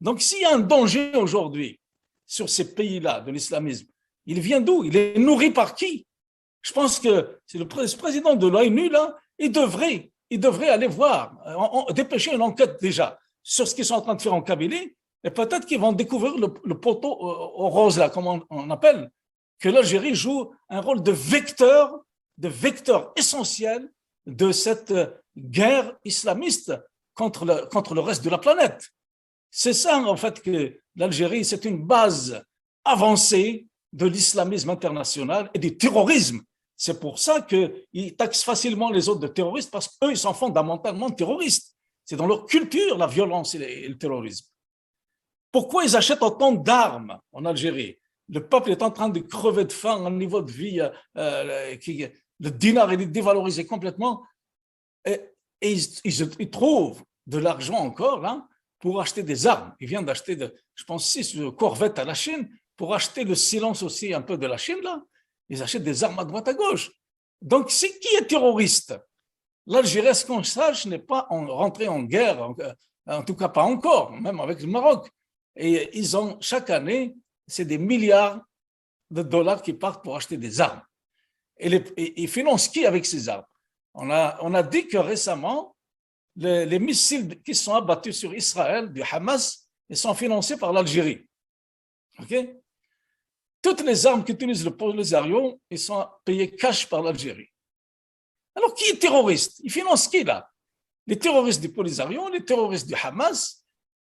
Donc, s'il y a un danger aujourd'hui sur ces pays-là de l'islamisme, il vient d'où? Il est nourri par qui? Je pense que c'est le président de l'ONU, là, il devrait aller voir, dépêcher une enquête déjà sur ce qu'ils sont en train de faire en Kabylie, et peut-être qu'ils vont découvrir le poteau au rose, là, comme on appelle, que l'Algérie joue un rôle de vecteur essentiel de cette guerre islamiste contre le reste de la planète. C'est ça, en fait, que l'Algérie, c'est une base avancée de l'islamisme international et du terrorisme. C'est pour ça qu'ils taxent facilement les autres de terroristes, parce qu'eux, ils sont fondamentalement terroristes. C'est dans leur culture, la violence et le terrorisme. Pourquoi ils achètent autant d'armes en Algérie? Le peuple est en train de crever de faim, un niveau de vie, le dinar est dévalorisé complètement, et ils trouvent de l'argent encore là, pour acheter des armes. Ils viennent d'acheter, je pense, 6 corvettes à la Chine, pour acheter le silence aussi un peu de la Chine, là. Ils achètent des armes à droite à gauche. Donc, c'est qui est terroriste? L'Algérie, ce qu'on sache, n'est pas rentrée en guerre, en tout cas pas encore, même avec le Maroc. Et ils ont, chaque année, c'est des milliards de dollars qui partent pour acheter des armes. Et ils financent qui avec ces armes? On a dit que récemment, les missiles qui sont abattus sur Israël, du Hamas, ils sont financés par l'Algérie. Okay? Toutes les armes qu'utilise le Polisario, ils sont payés cash par l'Algérie. Alors, qui est terroriste? Ils financent qui là? Les terroristes du Polisario, les terroristes du Hamas,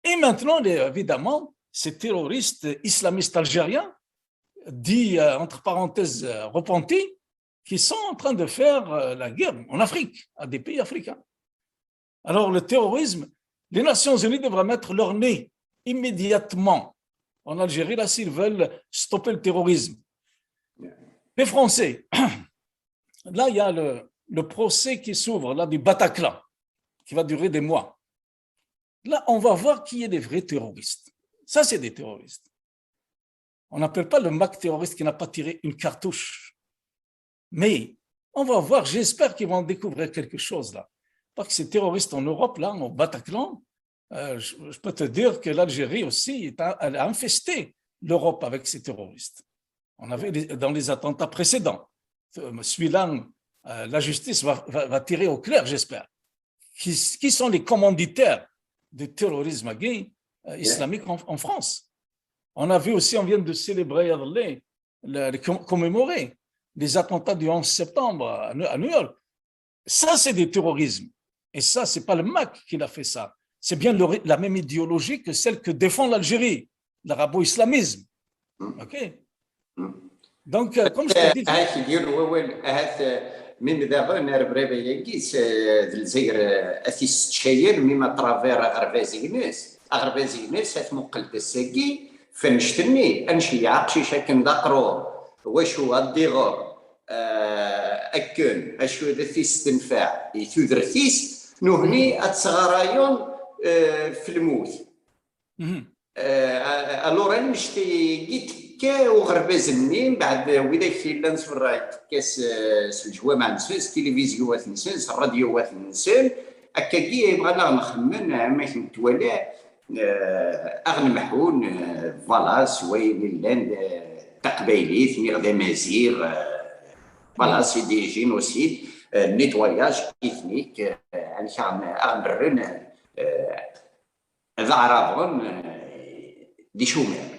et maintenant, évidemment, ces terroristes islamistes algériens, dits entre parenthèses repentis, qui sont en train de faire la guerre en Afrique, à des pays africains. Alors, le terrorisme, les Nations Unies devraient mettre leur nez immédiatement en Algérie, là, s'ils veulent stopper le terrorisme. Les Français, là, il y a le procès qui s'ouvre, là, du Bataclan, qui va durer des mois. Là, on va voir qui est les vrais terroristes. Ça, c'est des terroristes. On n'appelle pas le MAC terroriste qui n'a pas tiré une cartouche. Mais on va voir, j'espère qu'ils vont découvrir quelque chose là. Parce que ces terroristes en Europe, là, au Bataclan, je peux te dire que l'Algérie aussi, elle a infesté l'Europe avec ses terroristes. On avait dans les attentats précédents. Celui-là, la justice va tirer au clair, j'espère. Qui sont les commanditaires du terrorisme islamique en France? On a vu aussi, on vient de célébrer, commémorer les attentats du 11 septembre à New York. Ça, c'est du terrorisme. Et ça, ce n'est pas le MAC qui a fait ça. C'est bien la même idéologie que celle que défend l'Algérie, l'arabo-islamisme. OK? Donc, comme je t'ai dit... من دابا نربريبا ياكيس الجزائر اسيس تشاير مما ترافير اغربازينيس هات مقلت الساكي فنشتني انشي عقشي شاكن داقرو واشو الديغور اكن اشو ذا فيس تنفع يثوذر فيس نهني اتصغرايون في الموت الورا نشتي جيت وغرباز النين بعد وذاك اللي نصفر كاس الجوامع نسن التلفزيونات نسن الراديوات نسن هكاكي بغينا نخمن ما كنتوالى اغنمحون فوالا سوين لاند تقبايليت ني غدا مزير فوالا سيدي جينوسيد نيتواياج اثنيك اغنرن ذا عربون دي شومر.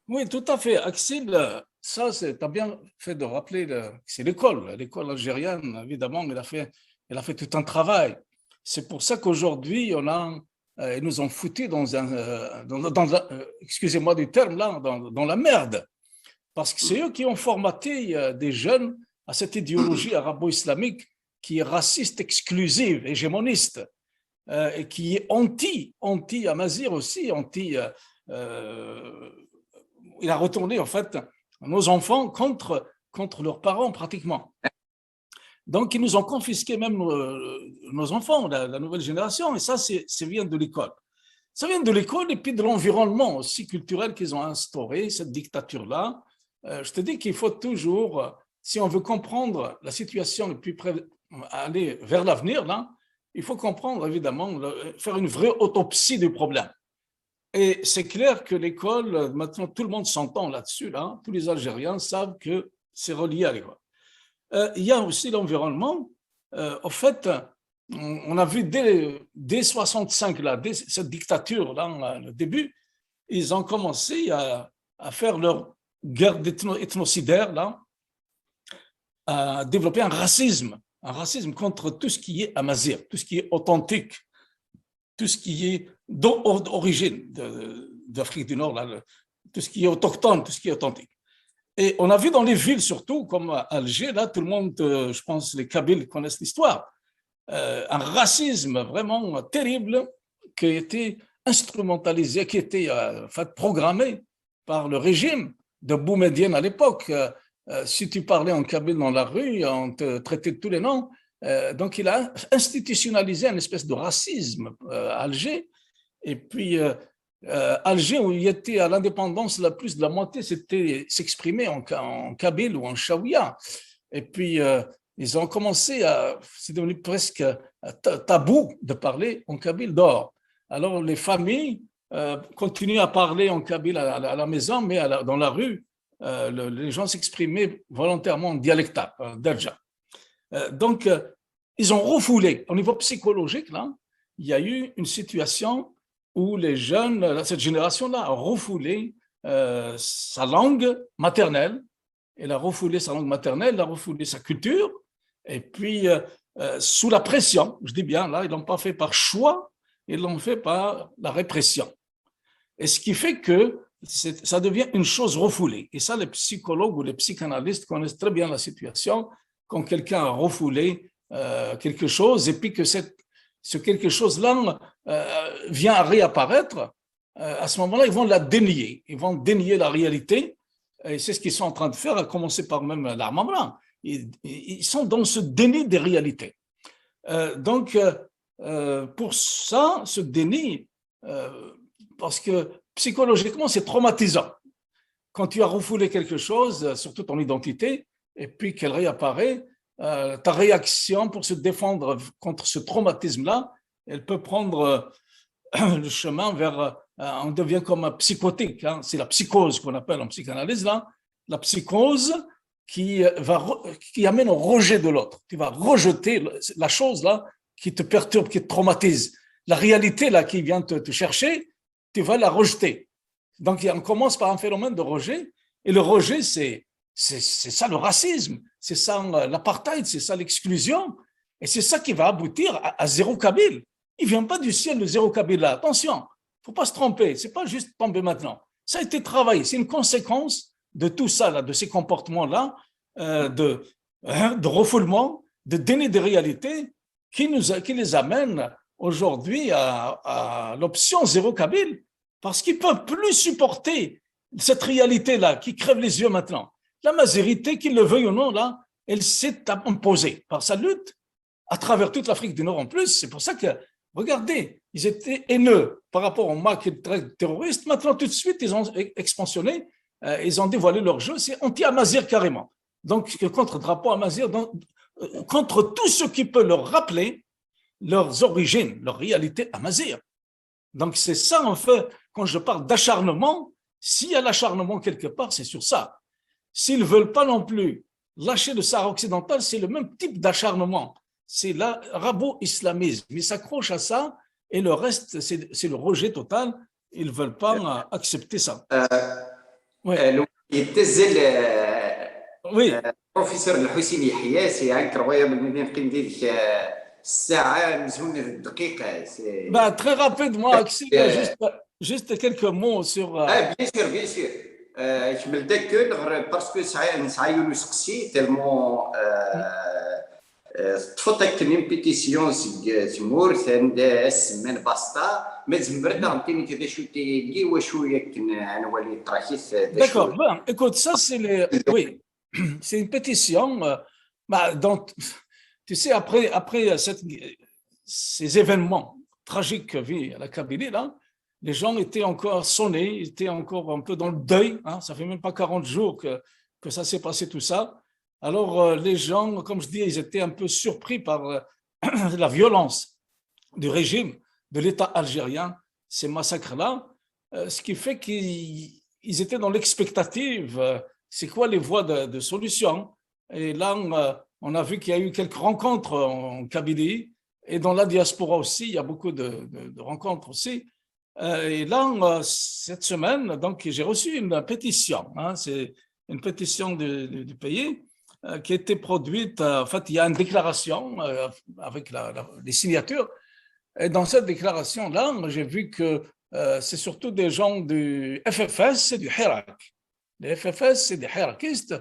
Oui, tout à fait. Axel, ça, tu as bien fait de rappeler que c'est l'école algérienne, évidemment, elle a fait tout un travail. C'est pour ça qu'aujourd'hui, ils nous ont foutus excusez-moi du terme là, dans la merde. Parce que c'est eux qui ont formaté des jeunes à cette idéologie arabo-islamique qui est raciste, exclusive, hégémoniste, et qui est anti-Amazir aussi, il a retourné en fait nos enfants contre leurs parents pratiquement. Donc ils nous ont confisqué même nos enfants, la nouvelle génération, et ça vient de l'école. Ça vient de l'école et puis de l'environnement aussi culturel qu'ils ont instauré, cette dictature-là. Je te dis qu'il faut toujours, si on veut comprendre la situation le plus près, aller vers l'avenir, là, il faut comprendre évidemment, faire une vraie autopsie du problème. Et c'est clair que l'école, maintenant tout le monde s'entend là-dessus, là, tous les Algériens savent que c'est relié à l'école. Il y a aussi l'environnement. En fait, on a vu dès 65, là, dès cette dictature-là, le début, ils ont commencé à faire leur guerre ethnocidaire, là, à développer un racisme contre tout ce qui est amazigh, tout ce qui est authentique, tout ce qui est d'origine d'Afrique du Nord, là, tout ce qui est autochtone, tout ce qui est authentique. Et on a vu dans les villes surtout, comme à Alger, là, tout le monde, je pense, les Kabyles connaissent l'histoire, un racisme vraiment terrible qui a été instrumentalisé, qui a été programmé par le régime de Boumedienne à l'époque. Si tu parlais en Kabyle dans la rue, on te traitait de tous les noms. Donc, il a institutionnalisé une espèce de racisme à Alger. Et puis, Alger, où il y était à l'indépendance, plus de la moitié s'exprimait en kabyle ou en chaouia. Et puis, ils ont commencé c'est devenu presque tabou de parler en kabyle dehors. Alors, les familles continuaient à parler en kabyle à la maison, mais dans la rue, les gens s'exprimaient volontairement en dialectal, d'Adja. Donc, ils ont refoulé. Au niveau psychologique, là, il y a eu une situation où les jeunes, cette génération-là, a refoulé sa langue maternelle. Elle a refoulé sa langue maternelle, elle a refoulé sa culture. Et puis, sous la pression, je dis bien, là, ils ne l'ont pas fait par choix, ils l'ont fait par la répression. Et ce qui fait que ça devient une chose refoulée. Et ça, les psychologues ou les psychanalystes connaissent très bien la situation. Quand quelqu'un a refoulé quelque chose et puis que ce quelque chose-là vient à réapparaître, à ce moment-là, ils vont la dénier. Ils vont dénier la réalité. Et c'est ce qu'ils sont en train de faire, à commencer par même l'Armement blanc. Ils sont dans ce déni des réalités. Donc, pour ça, ce déni, parce que psychologiquement, c'est traumatisant. Quand tu as refoulé quelque chose, surtout ton identité, et puis qu'elle réapparaît, ta réaction pour se défendre contre ce traumatisme-là, elle peut prendre le chemin vers, on devient comme psychotique, hein. C'est la psychose qu'on appelle en psychanalyse là, la psychose qui amène au rejet de l'autre. Tu vas rejeter la chose là qui te perturbe, qui te traumatise. La réalité là qui vient te chercher, tu vas la rejeter. Donc on commence par un phénomène de rejet, et le rejet c'est ça le racisme, c'est ça l'apartheid, c'est ça l'exclusion, et c'est ça qui va aboutir à zéro Kabyle. Il ne vient pas du ciel le zéro Kabyle là. Attention, il ne faut pas se tromper, ce n'est pas juste tomber maintenant. Ça a été travaillé, c'est une conséquence de tout ça, là, de ces comportements-là, de refoulement, de déni de réalité qui les amène aujourd'hui à l'option zéro Kabyle, parce qu'ils ne peuvent plus supporter cette réalité-là qui crève les yeux maintenant. La majorité, qu'ils le veuillent ou non, là, elle s'est imposée par sa lutte à travers toute l'Afrique du Nord en plus. C'est pour ça que, regardez, ils étaient haineux par rapport aux marques terroristes. Maintenant, tout de suite, ils ont expansionné, ils ont dévoilé leur jeu, c'est anti-Amazigh carrément. Donc, contre drapeau Amazigh, contre tout ce qui peut leur rappeler leurs origines, leur réalité Amazigh. Donc, c'est ça, en fait, quand je parle d'acharnement, s'il y a l'acharnement quelque part, c'est sur ça. S'ils ne veulent pas non plus lâcher le Sahara occidental, c'est le même type d'acharnement. C'est l'arabo-islamisme. Ils s'accrochent à ça et le reste, c'est le rejet total. Ils ne veulent pas accepter ça. Oui. Oui. البروفيسور الحسين يحيى سي انكرويابل ملي نقيم ديك الساعه مزونه الدقيقه très rapidement Axel, juste quelques mots sur bien sûr يكمل داك باسكو نسعى نسقسي تالمون تفوتك من بيتيسيون سمور ثان السمان باستا mais d'accord, ben, écoute, ça oui, c'est une pétition. Donc, tu sais, après ces événements tragiques que vit la Kabylie, là, les gens étaient encore sonnés, étaient encore un peu dans le deuil. Hein, ça fait même pas 40 jours que ça s'est passé tout ça. Alors, les gens, comme je dis, ils étaient un peu surpris par la violence du régime de l'État algérien, ces massacres-là, ce qui fait qu'ils étaient dans l'expectative, c'est quoi les voies de solution. Et là, on a vu qu'il y a eu quelques rencontres en Kabylie, et dans la diaspora aussi, il y a beaucoup de rencontres aussi. Et là, cette semaine, donc, j'ai reçu une pétition, hein, c'est une pétition du pays, qui a été produite, en fait, il y a une déclaration avec les signatures. Et dans cette déclaration-là, j'ai vu que c'est surtout des gens du FFS et du Hirak. Les FFS, c'est des hirakistes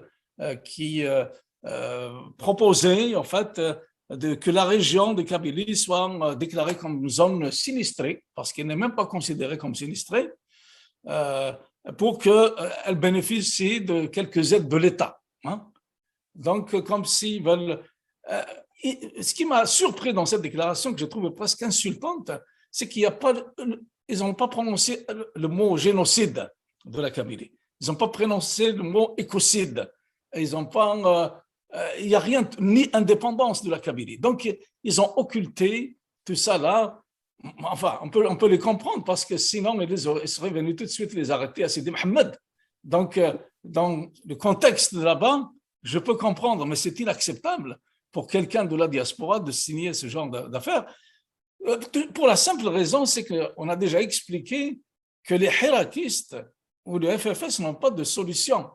qui proposaient, en fait, que la région de Kabylie soit déclarée comme zone sinistrée, parce qu'elle n'est même pas considérée comme sinistrée, pour qu'elle bénéficie de quelques aides de l'État. Hein. Donc, comme s'ils veulent... ce qui m'a surpris dans cette déclaration, que je trouve presque insultante, c'est qu'ils n'ont pas prononcé le mot génocide de la Kabylie. Ils n'ont pas prononcé le mot écocide. Ils n'ont pas... il n'y a rien, ni indépendance de la Kabylie. Donc, ils ont occulté tout ça là. Enfin, on peut les comprendre parce que sinon, ils seraient venus tout de suite les arrêter à Sidi Mohamed. Donc, dans le contexte de là-bas, je peux comprendre, mais c'est inacceptable pour quelqu'un de la diaspora de signer ce genre d'affaires. Pour la simple raison, c'est qu'on a déjà expliqué que les hirakistes ou le FFS n'ont pas de solution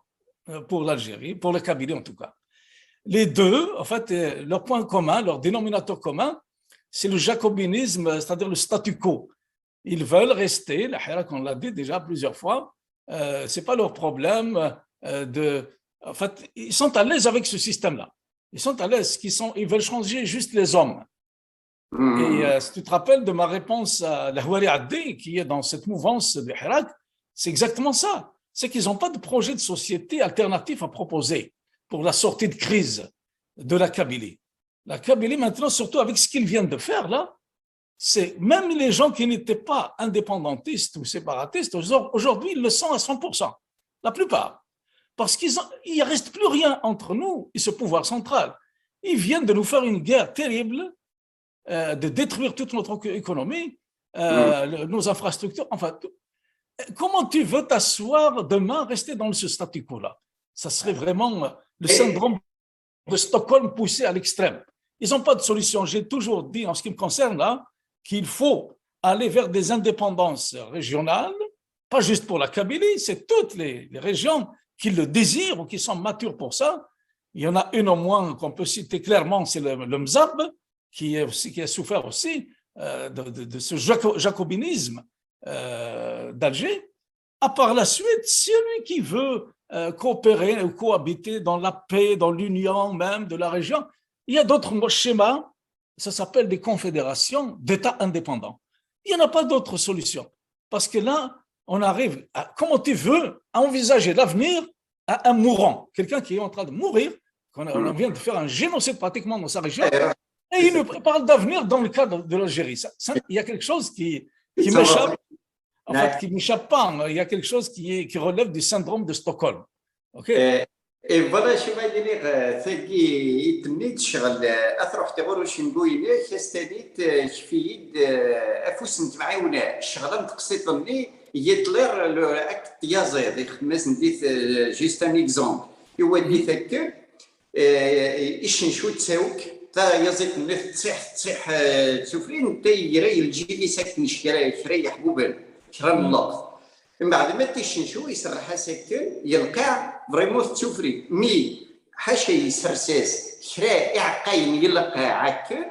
pour l'Algérie, pour le Kabylie en tout cas. Les deux, en fait, leur point commun, leur dénominateur commun, c'est le jacobinisme, c'est-à-dire le statu quo. Ils veulent rester, la Hirak, on l'a dit déjà plusieurs fois, ce n'est pas leur problème en fait, ils sont à l'aise avec ce système-là. Ils sont à l'aise, ils veulent changer juste les hommes. Et si tu te rappelles de ma réponse à l'Ahwari Addi, qui est dans cette mouvance de Hirak, c'est exactement ça. C'est qu'ils n'ont pas de projet de société alternatif à proposer pour la sortie de crise de la Kabylie. La Kabylie, maintenant, surtout avec ce qu'ils viennent de faire, là, c'est même les gens qui n'étaient pas indépendantistes ou séparatistes, aujourd'hui, ils le sont à 100%, la plupart. Parce qu'il ne reste plus rien entre nous et ce pouvoir central. Ils viennent de nous faire une guerre terrible, de détruire toute notre économie. nos infrastructures. Enfin, comment tu veux t'asseoir demain, rester dans ce statu quo-là? Ça serait vraiment le syndrome de Stockholm poussé à l'extrême. Ils n'ont pas de solution. J'ai toujours dit, en ce qui me concerne, là, qu'il faut aller vers des indépendances régionales, pas juste pour la Kabylie, c'est toutes les régions qui le désirent ou qui sont matures pour ça. Il y en a une au moins qu'on peut citer clairement, c'est le Mzab, qui a souffert aussi de ce jacobinisme d'Alger. À part la suite, celui qui veut coopérer ou cohabiter dans la paix, dans l'union même de la région, il y a d'autres schémas, ça s'appelle des confédérations d'États indépendants. Il n'y en a pas d'autre solution. Parce que là, on arrive à, comment tu veux, à envisager l'avenir à un mourant, quelqu'un qui est en train de mourir, on vient de faire un génocide pratiquement dans sa région, et il nous parle d'avenir dans le cadre de l'Algérie. Il y a quelque chose qui m'échappe. En fait, qui m'échappe pas. Il y a quelque chose qui relève du syndrome de Stockholm. OK. Et voilà, je vais dire, c'est qui تمنيت شغل اثروح تقولوا شي نقول لك استديت شفيد افوس نتمعاونا الشغله نتقصيطني يطلر لو اكت يازيد خمس نديت جيست ان اكزومبل يودي ثك ايش نشوت تساوك تا يازيد نلف تصيح تسوفرين انت يري الجيلي ساكن شري حبوبا شرا اللقط من بعد ما تيشنشو يسرحها ساكن يلقى فريمون تسوفري مي حاشا يسرساس شرا اعقاين يلقى عكر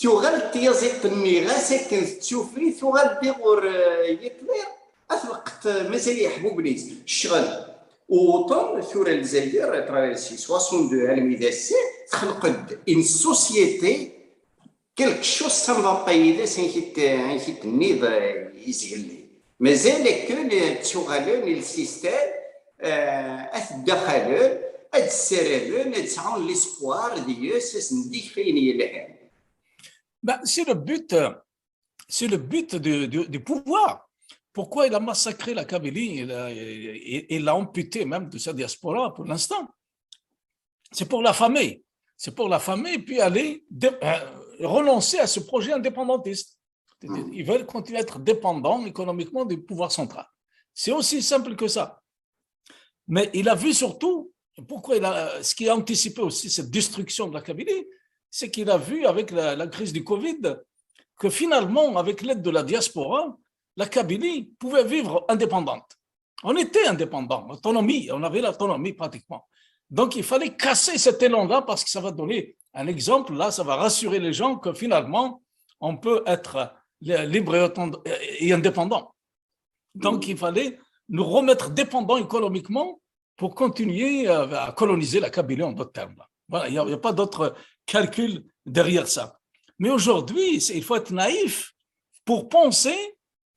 ثوغال تيازيط النيغا ساكن تسوفري ثوغال ديغور يطلير اثلقت مازال يحبوب نيز الشغل وطن ثورة الجزائر ترافيرسي 62 عام سي تخلقت ان سوسيتي كلك شو سامبا بايدا سانكيت النيض يزغلي مازال كون تشغلون السيستم اتدخلون اتسربون اتسعون ليسبوار ديوس نديك فين يلحق. C'est le but du pouvoir. Pourquoi il a massacré la Kabylie, il l'a amputé même de sa diaspora pour l'instant? C'est pour l'affamer. C'est pour l'affamer et puis aller renoncer à ce projet indépendantiste. Ils veulent continuer à être dépendants économiquement du pouvoir central. C'est aussi simple que ça. Mais il a vu surtout, ce qui a anticipé aussi cette destruction de la Kabylie, c'est qu'il a vu avec la crise du Covid que finalement, avec l'aide de la diaspora, la Kabylie pouvait vivre indépendante. On était indépendant, autonomie, on avait l'autonomie pratiquement. Donc, il fallait casser cet élan-là parce que ça va donner un exemple. Là, ça va rassurer les gens que finalement, on peut être libre et indépendant. Donc, il fallait nous remettre dépendants économiquement pour continuer à coloniser la Kabylie en d'autres termes. Voilà, il n'y a pas d'autre calcul derrière ça. Mais aujourd'hui, il faut être naïf pour penser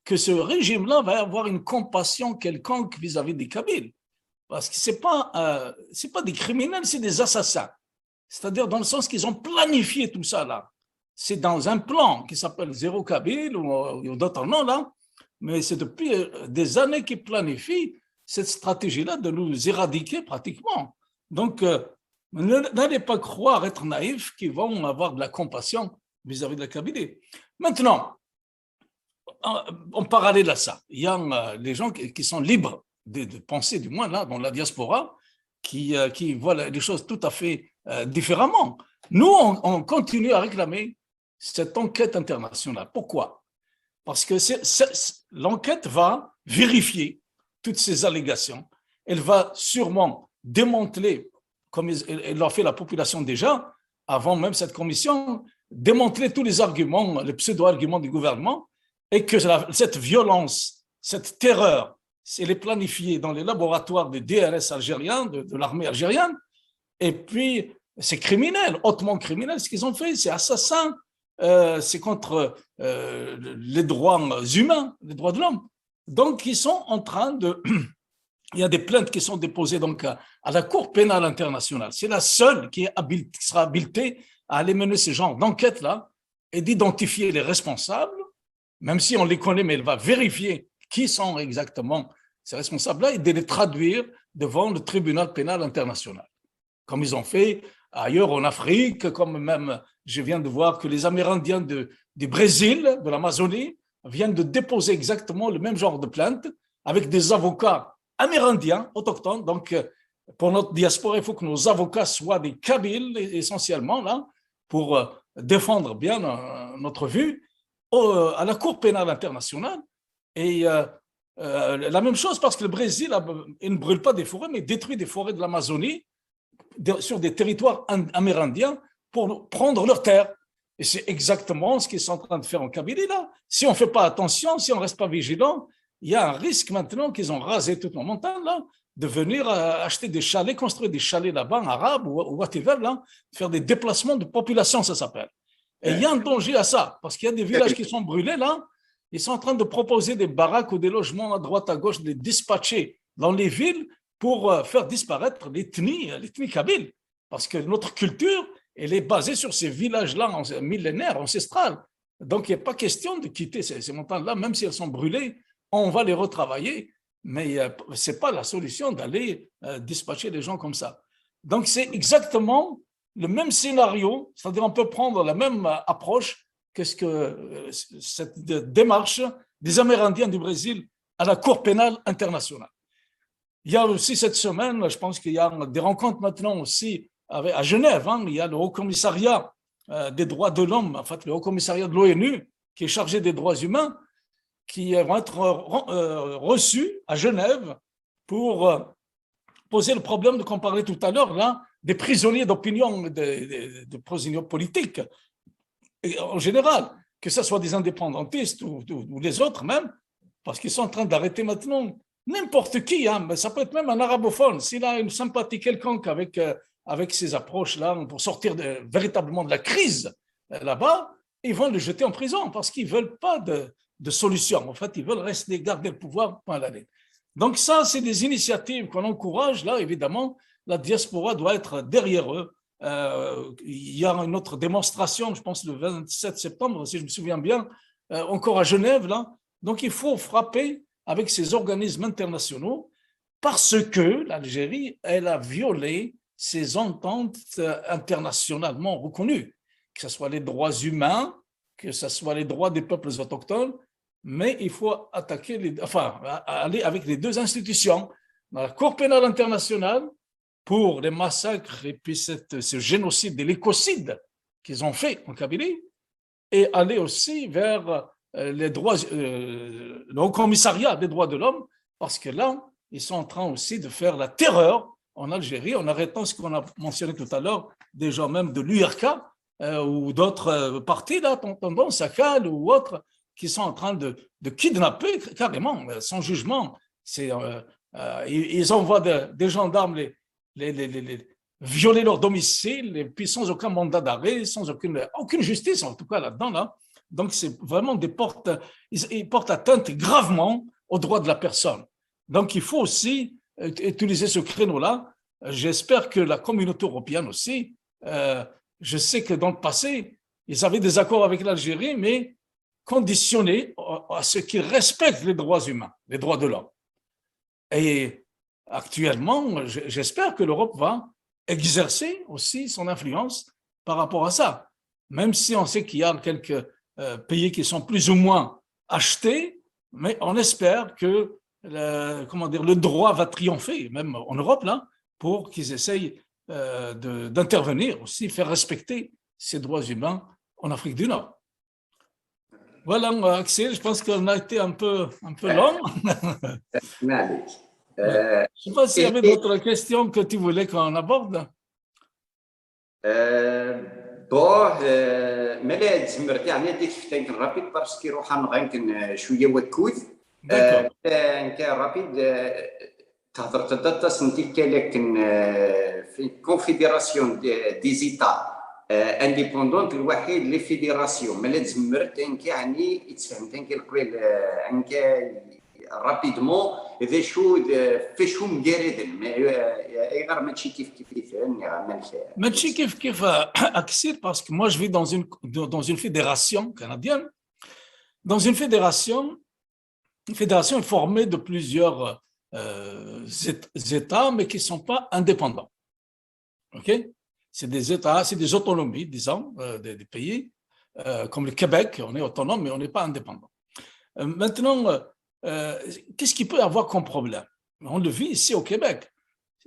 que ce régime-là va avoir une compassion quelconque vis-à-vis des Kabyles. Parce que ce n'est pas des criminels, c'est des assassins. C'est-à-dire dans le sens qu'ils ont planifié tout ça là. C'est dans un plan qui s'appelle Zéro Kabyle ou d'autres noms là, mais c'est depuis des années qu'ils planifient cette stratégie-là de nous éradiquer pratiquement. Donc, n'allez pas croire être naïfs qu'ils vont avoir de la compassion vis-à-vis de la Kabylie. Maintenant, en parallèle à ça, il y a les gens qui sont libres de penser, du moins là, dans la diaspora, qui voient les choses tout à fait différemment. Nous, on continue à réclamer cette enquête internationale. Pourquoi? Parce que l'enquête va vérifier toutes ces allégations. Elle va sûrement démanteler, comme elle l'a fait la population déjà, avant même cette commission, démanteler tous les arguments, les pseudo-arguments du gouvernement, et que cette violence, cette terreur, elle est planifiée dans les laboratoires du DRS algérien, de l'armée algérienne, et puis c'est criminel, hautement criminel ce qu'ils ont fait, c'est assassin, c'est contre les droits humains, les droits de l'homme. Donc ils sont en train de... Il y a des plaintes qui sont déposées donc à la Cour pénale internationale. C'est la seule qui sera habilitée à aller mener ce genre d'enquête-là et d'identifier les responsables, même si on les connaît, mais elle va vérifier qui sont exactement ces responsables-là et de les traduire devant le tribunal pénal international. Comme ils ont fait ailleurs en Afrique, comme même je viens de voir que les Amérindiens du Brésil, de l'Amazonie, viennent de déposer exactement le même genre de plainte avec des avocats amérindiens, autochtones. Donc, pour notre diaspora, il faut que nos avocats soient des Kabyles essentiellement, là, pour défendre bien notre vue à la Cour pénale internationale. Et la même chose parce que le Brésil il ne brûle pas des forêts, mais détruit des forêts de l'Amazonie sur des territoires amérindiens pour prendre leurs terres. Et c'est exactement ce qu'ils sont en train de faire en Kabylie, là. Si on ne fait pas attention, si on ne reste pas vigilant, il y a un risque maintenant qu'ils ont rasé toute la montagne, là, de venir acheter des chalets, construire des chalets là-bas, en arabe ou whatever, là, faire des déplacements de population, ça s'appelle. Et il y a un danger à ça, parce qu'il y a des villages qui sont brûlés, là, ils sont en train de proposer des baraques ou des logements à droite, à gauche, de les dispatcher dans les villes pour faire disparaître l'ethnie kabyle. Parce que notre culture, elle est basée sur ces villages-là millénaires, ancestrales. Donc, il n'y a pas question de quitter ces montagnes-là, même si elles sont brûlées, on va les retravailler, mais ce n'est pas la solution d'aller dispatcher les gens comme ça. Donc, c'est exactement le même scénario, c'est-à-dire on peut prendre la même approche que cette démarche des Amérindiens du Brésil à la Cour pénale internationale. Il y a aussi cette semaine, je pense qu'il y a des rencontres maintenant aussi à Genève, hein, il y a le Haut-Commissariat des droits de l'homme, en fait le Haut-Commissariat de l'ONU qui est chargé des droits humains, qui vont être reçus à Genève pour poser le problème qu'on parlait tout à l'heure, là, des prisonniers d'opinion, de prisonniers politiques, en général, que ce soit des indépendantistes ou les autres même, parce qu'ils sont en train d'arrêter maintenant n'importe qui, hein, mais ça peut être même un arabophone, s'il a une sympathie quelconque avec ces approches-là pour sortir véritablement de la crise là-bas, ils vont le jeter en prison parce qu'ils ne veulent pas de solution. En fait, ils veulent rester, garder le pouvoir, point à la ligne. Donc ça, c'est des initiatives qu'on encourage. Là, évidemment, la diaspora doit être derrière eux. Il y a une autre démonstration, je pense le 27 septembre, si je me souviens bien, encore à Genève. Là. Donc, il faut frapper avec ces organismes internationaux parce que l'Algérie, elle a violé ces ententes internationalement reconnues, que ce soit les droits humains, que ce soit les droits des peuples autochtones, mais il faut aller avec les deux institutions, dans la Cour pénale internationale pour les massacres et puis ce génocide et l'écocide qu'ils ont fait en Kabylie, et aller aussi vers le Haut-Commissariat des droits de l'homme, parce que là, ils sont en train aussi de faire la terreur en Algérie, en arrêtant ce qu'on a mentionné tout à l'heure, des gens même de l'URK ou d'autres partis, là, tendance à Sakal ou autres, qui sont en train de kidnapper carrément, sans jugement. Ils envoient des gendarmes violer leur domicile, et puis sans aucun mandat d'arrêt, sans aucune justice, en tout cas là-dedans. Là. Donc, c'est vraiment ils portent atteinte gravement aux droits de la personne. Donc, il faut aussi utiliser ce créneau-là. J'espère que la communauté européenne aussi, je sais que dans le passé, ils avaient des accords avec l'Algérie, mais conditionnés à ce qu'ils respectent les droits humains, les droits de l'homme. Et actuellement, j'espère que l'Europe va exercer aussi son influence par rapport à ça. Même si on sait qu'il y a quelques pays qui sont plus ou moins achetés, mais on espère que le droit va triompher, même en Europe, là, pour qu'ils essayent d'intervenir aussi, faire respecter ces droits humains en Afrique du Nord. Voilà, Axel, je pense qu'on a été un peu long. Je ne sais pas s'il y avait d'autres questions que tu voulais qu'on aborde. مالا تزمرتي يعني ديك فتاين رابيد باسكو روحان غيمكن شويه وكود انت رابيد تهضر تدات سنتي كالك في كونفيدراسيون دي زيتا انديبوندونت الوحيد لي فيدراسيون مالا تزمرت انك يعني يتفهمت انك القبيل انك رابيدمون اذا في شو مقارد غير ماشي كيف ماشي كيف اكسير باسكو moi je vis dans une fédération canadienne. Dans une fédération est formée de plusieurs États, mais qui ne sont pas indépendants. Ok? C'est des États, c'est des autonomies, disons, des pays, comme le Québec, on est autonome, mais on n'est pas indépendant. Maintenant, qu'est-ce qu'il peut y avoir comme problème? On le vit ici au Québec.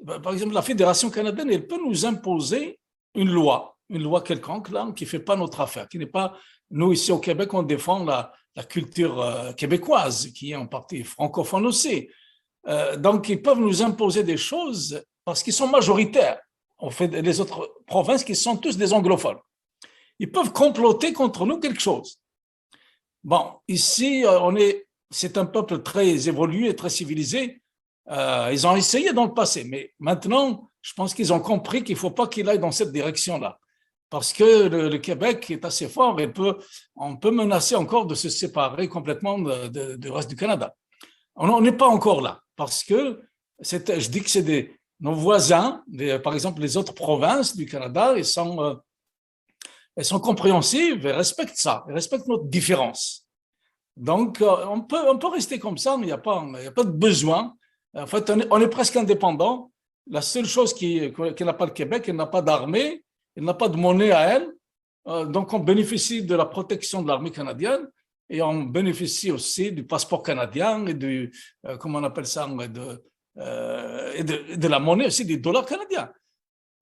Par exemple, la Fédération canadienne, elle peut nous imposer une loi quelconque là, qui ne fait pas notre affaire, qui n'est pas… Nous, ici au Québec, on défend la culture québécoise, qui est en partie francophone aussi. Donc, ils peuvent nous imposer des choses parce qu'ils sont majoritaires. On fait les autres provinces qui sont tous des anglophones. Ils peuvent comploter contre nous quelque chose. Bon, ici, c'est un peuple très évolué, très civilisé. Ils ont essayé dans le passé, mais maintenant, je pense qu'ils ont compris qu'il ne faut pas qu'il aille dans cette direction-là. Parce que le Québec est assez fort et on peut menacer encore de se séparer complètement du reste du Canada. On n'est pas encore là, parce que je dis que nos voisins, par exemple les autres provinces du Canada, elles sont compréhensives et respectent ça, elles respectent notre différence. Donc, on peut rester comme ça, mais il n'y a pas de besoin. En fait, on est presque indépendant. La seule chose qu'elle n'a pas le Québec, elle n'a pas d'armée, elle n'a pas de monnaie à elle. Donc, on bénéficie de la protection de l'armée canadienne et on bénéficie aussi du passeport canadien et comment on appelle ça, et de la monnaie aussi, du dollar canadien.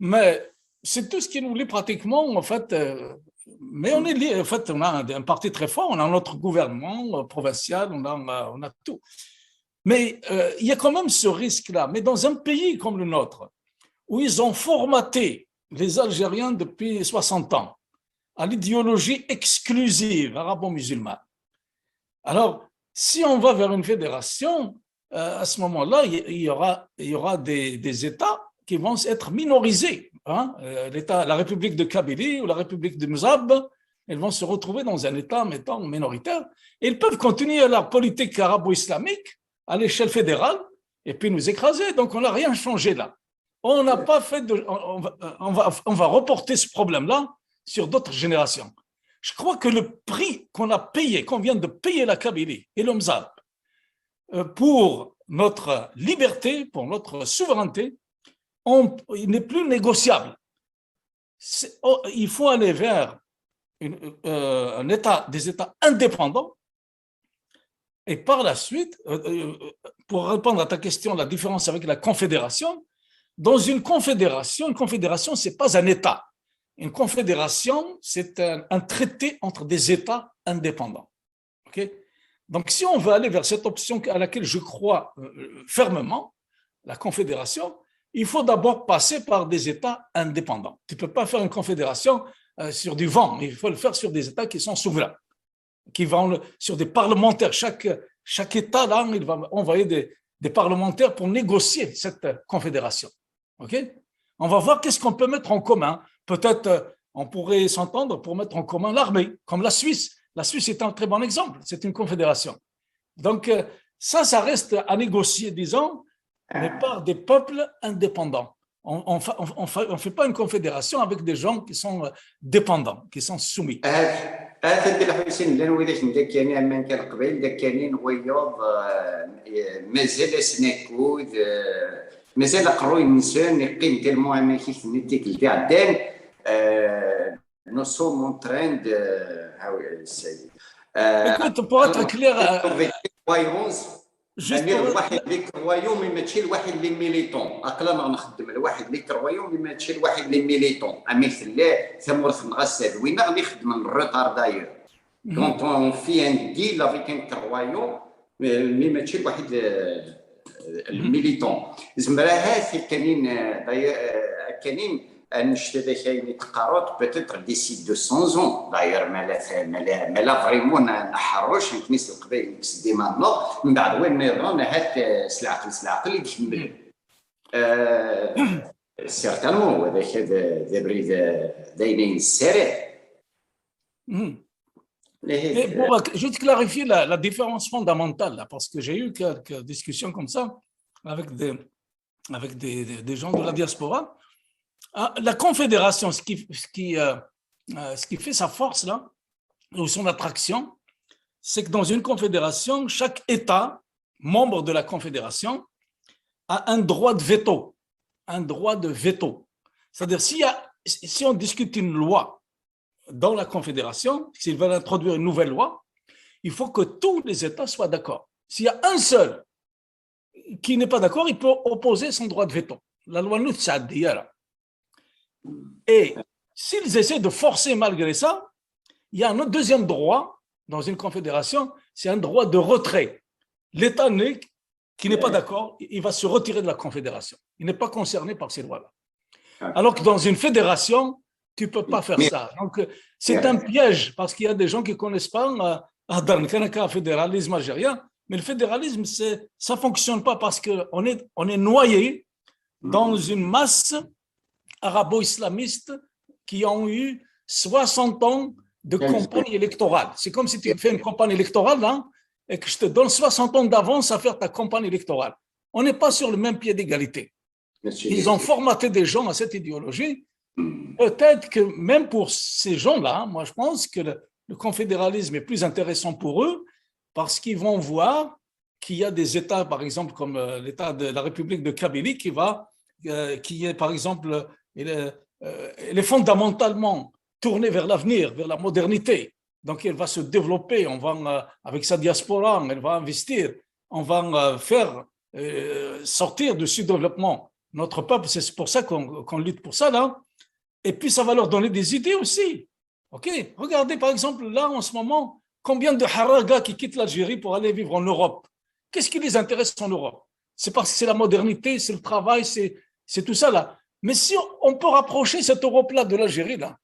Mais c'est tout ce qui nous lie pratiquement, en fait. Mais on est lié, en fait, on a un parti très fort, on a notre gouvernement provincial, on a tout. Mais il y a quand même ce risque-là. Mais dans un pays comme le nôtre, où ils ont formaté les Algériens depuis 60 ans à l'idéologie exclusive arabo-musulmane, alors, si on va vers une fédération, à ce moment-là, il y aura des États qui vont être minorisés. Hein? La République de Kabylie ou la République de Mzab, elles vont se retrouver dans un État minoritaire. Et ils peuvent continuer leur politique arabo-islamique à l'échelle fédérale et puis nous écraser. Donc, on n'a rien changé là. On n'a pas fait on va reporter ce problème-là sur d'autres générations. Je crois que le prix qu'on vient de payer la Kabylie et le Mzab pour notre liberté, pour notre souveraineté, il n'est plus négociable. Il faut aller vers des États indépendants et par la suite, pour répondre à ta question, la différence avec la confédération, dans une confédération, ce n'est pas un État. Une confédération, c'est un traité entre des États indépendants. Okay? Donc, si on veut aller vers cette option à laquelle je crois fermement, la confédération, il faut d'abord passer par des États indépendants. Tu ne peux pas faire une confédération sur du vent, il faut le faire sur des États qui sont souverains, qui vont sur des parlementaires. Chaque État, là, il va envoyer des parlementaires pour négocier cette confédération. Okay? On va voir qu'est-ce qu'on peut mettre en commun. Peut-être on pourrait s'entendre pour mettre en commun l'armée, comme la Suisse. La Suisse est un très bon exemple, c'est une confédération. Donc ça reste à négocier, disons, mais par des peuples indépendants. On ne fait pas une confédération avec des gens qui sont dépendants, qui sont soumis. مازال قروي الانسان يقيم تالمون ما كيف نتيك تاع الدين nous sommes en train de écoute pour être clair واحد لي كرويون ماشي الواحد لي ميليتون اقلا ما نخدم الواحد لي كرويون ماشي الواحد لي ميليتون مثل لا ثمورث نغسل وين غادي نخدم الروتار داير كونط اون في ان ديل افيك ان كرويون مي ماشي الواحد الميليتون زمراها كاينين نشتري كاين تقارات بتاتر ديسي 200 ans داير مالا فريمون نحروش نكنيس القبائل نكس ديما نو من بعد وين نظن هات سلعقل يكمل سيرتانمون هذاك بريد داينين السرع. Je vais te clarifier la différence fondamentale, là, parce que j'ai eu quelques discussions comme ça avec des gens de la diaspora. La confédération, ce qui fait sa force, là, ou son attraction, c'est que dans une confédération, chaque État, membre de la confédération, a un droit de veto. Un droit de veto. C'est-à-dire, si on discute une loi dans la confédération, s'ils veulent introduire une nouvelle loi, il faut que tous les États soient d'accord. S'il y a un seul qui n'est pas d'accord, il peut opposer son droit de veto. La loi Nutsa d'hier. Et s'ils essaient de forcer malgré ça, il y a un autre deuxième droit dans une confédération, c'est un droit de retrait. L'État qui n'est pas d'accord, il va se retirer de la confédération. Il n'est pas concerné par ces lois-là. Alors que dans une fédération, tu ne peux pas faire ça. Donc, c'est un piège parce qu'il y a des gens qui ne connaissent pas le fédéralisme algérien, mais le fédéralisme, ça ne fonctionne pas parce qu'on est noyé dans une masse arabo-islamiste qui ont eu 60 ans de campagne électorale. C'est comme si tu fais une campagne électorale hein, et que je te donne 60 ans d'avance à faire ta campagne électorale. On n'est pas sur le même pied d'égalité. Ils ont formaté des gens à cette idéologie. Peut-être que même pour ces gens-là, moi je pense que le confédéralisme est plus intéressant pour eux parce qu'ils vont voir qu'il y a des États, par exemple comme l'État de la République de Kabylie qui est par exemple, il est fondamentalement tourné vers l'avenir, vers la modernité. Donc elle va se développer, avec sa diaspora, elle va investir, on va faire sortir du sous-développement notre peuple, c'est pour ça qu'on lutte pour ça là. Et puis ça va leur donner des idées aussi. Ok, regardez par exemple là en ce moment, combien de haragas qui quittent l'Algérie pour aller vivre en Europe. Qu'est-ce qui les intéresse en Europe? C'est parce que c'est la modernité, c'est le travail, c'est tout ça là. Mais si on peut rapprocher cette Europe-là de l'Algérie là,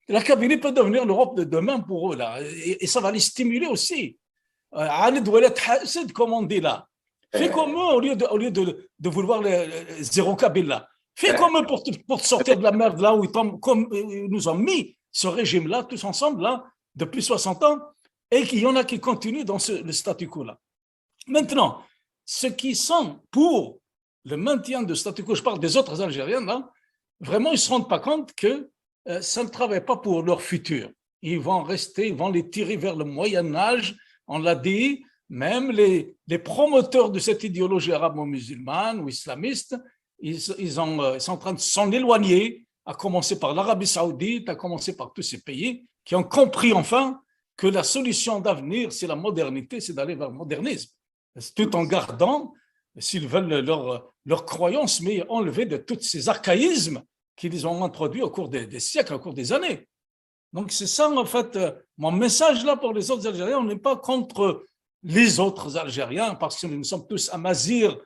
la Kabylie peut devenir l'Europe de demain pour eux là, et ça va les stimuler aussi. Comme on dit là. Fais comme eux au lieu de vouloir les zéro Kabila. Fais comme eux pour te sortir de la merde là où ils nous ont mis ce régime-là, tous ensemble, là, depuis 60 ans, et qu'il y en a qui continuent dans le statu quo-là. Maintenant, ceux qui sont pour le maintien de statu quo, je parle des autres Algériens, là, vraiment, ils ne se rendent pas compte que ça ne travaille pas pour leur futur. Ils vont les tirer vers le Moyen-Âge, on l'a dit. Même les promoteurs de cette idéologie arabo-musulmane ou islamiste, ils sont en train de s'en éloigner, à commencer par l'Arabie saoudite, à commencer par tous ces pays qui ont compris enfin que la solution d'avenir, c'est la modernité, c'est d'aller vers le modernisme, tout en gardant, s'ils veulent leur croyance, mais enlever de tous ces archaïsmes qu'ils ont introduits au cours des siècles, au cours des années. Donc c'est ça en fait, mon message là pour les autres Algériens, on n'est pas contre les autres Algériens, parce que nous sommes tous Amazirs,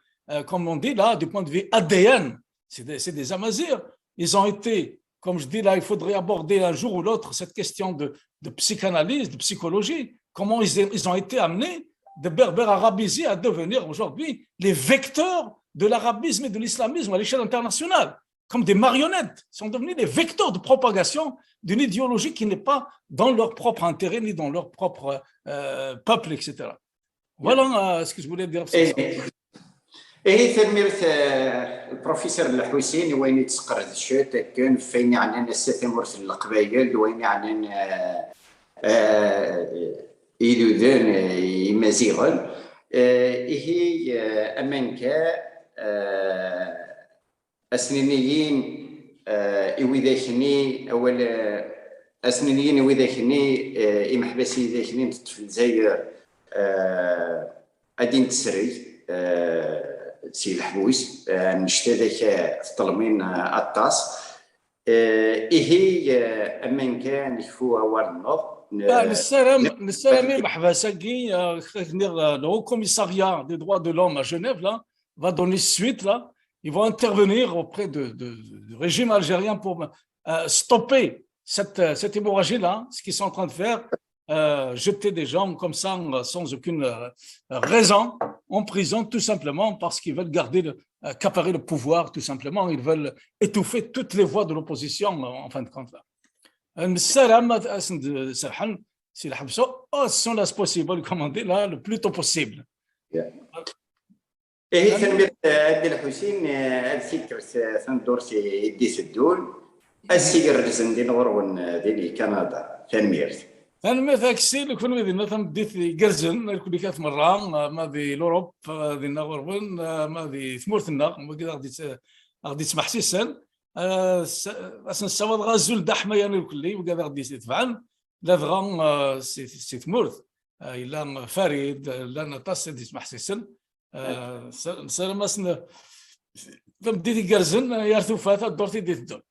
comme on dit là, du point de vue ADN, c'est des Amazirs. Ils ont été, comme je dis là, il faudrait aborder un jour ou l'autre cette question de psychanalyse, de psychologie, comment ils ont été amenés de berbères arabisés à devenir aujourd'hui les vecteurs de l'arabisme et de l'islamisme à l'échelle internationale, comme des marionnettes, ils sont devenus des vecteurs de propagation d'une idéologie qui n'est pas dans leur propre intérêt, ni dans leur propre peuple, etc. Voilà ce que je voulais dire. ايه تلميذ البروفيسور الحسين وين يتسقر هذا الشيء كان فين يعني السيتمورس القبائل وين يعني إيدودان يمازيغن هي أمانكا أسنينيين إويداكني أول أسنينيين إويداكني إمحبسي ذاكني في الجزائر أدين تسري سي الحبوس نشتا ذاك الطلمين الطاس هي أمان كان يفو أول النظ le Mahbasagui, le Haut Commissariat des droits de l'homme à Genève là, va donner suite là, ils vont intervenir auprès du régime algérien pour stopper cette hémorragie là, ce qu'ils sont en train de faire. Jeter des gens comme ça sans aucune raison en prison tout simplement parce qu'ils veulent accaparer le pouvoir tout simplement, ils veulent étouffer toutes les voix de l'opposition en fin de compte là. Si as soon as possible, comme on dit là, le plus tôt possible. إيه تنمية عبد الحسين السيكر سندور سي دي سدول السيكر زندين غرون ديني كندا تنمية تنمية أكسيل كل مدي مثلا ديت جرزن كل كات مرة ما دي الأوروب دي النغربن ما دي ثمورت النغ ما قد غادي تسمح سيسن أصلا السواد غازول دحمة يعني الكلي وقاد غادي تفعل لا فغان سي ثمورت إلا فريد لأن طاس دي سمح سيسن سلام اسن بديتي كرزن يرثو فاتا دورتي دي الدول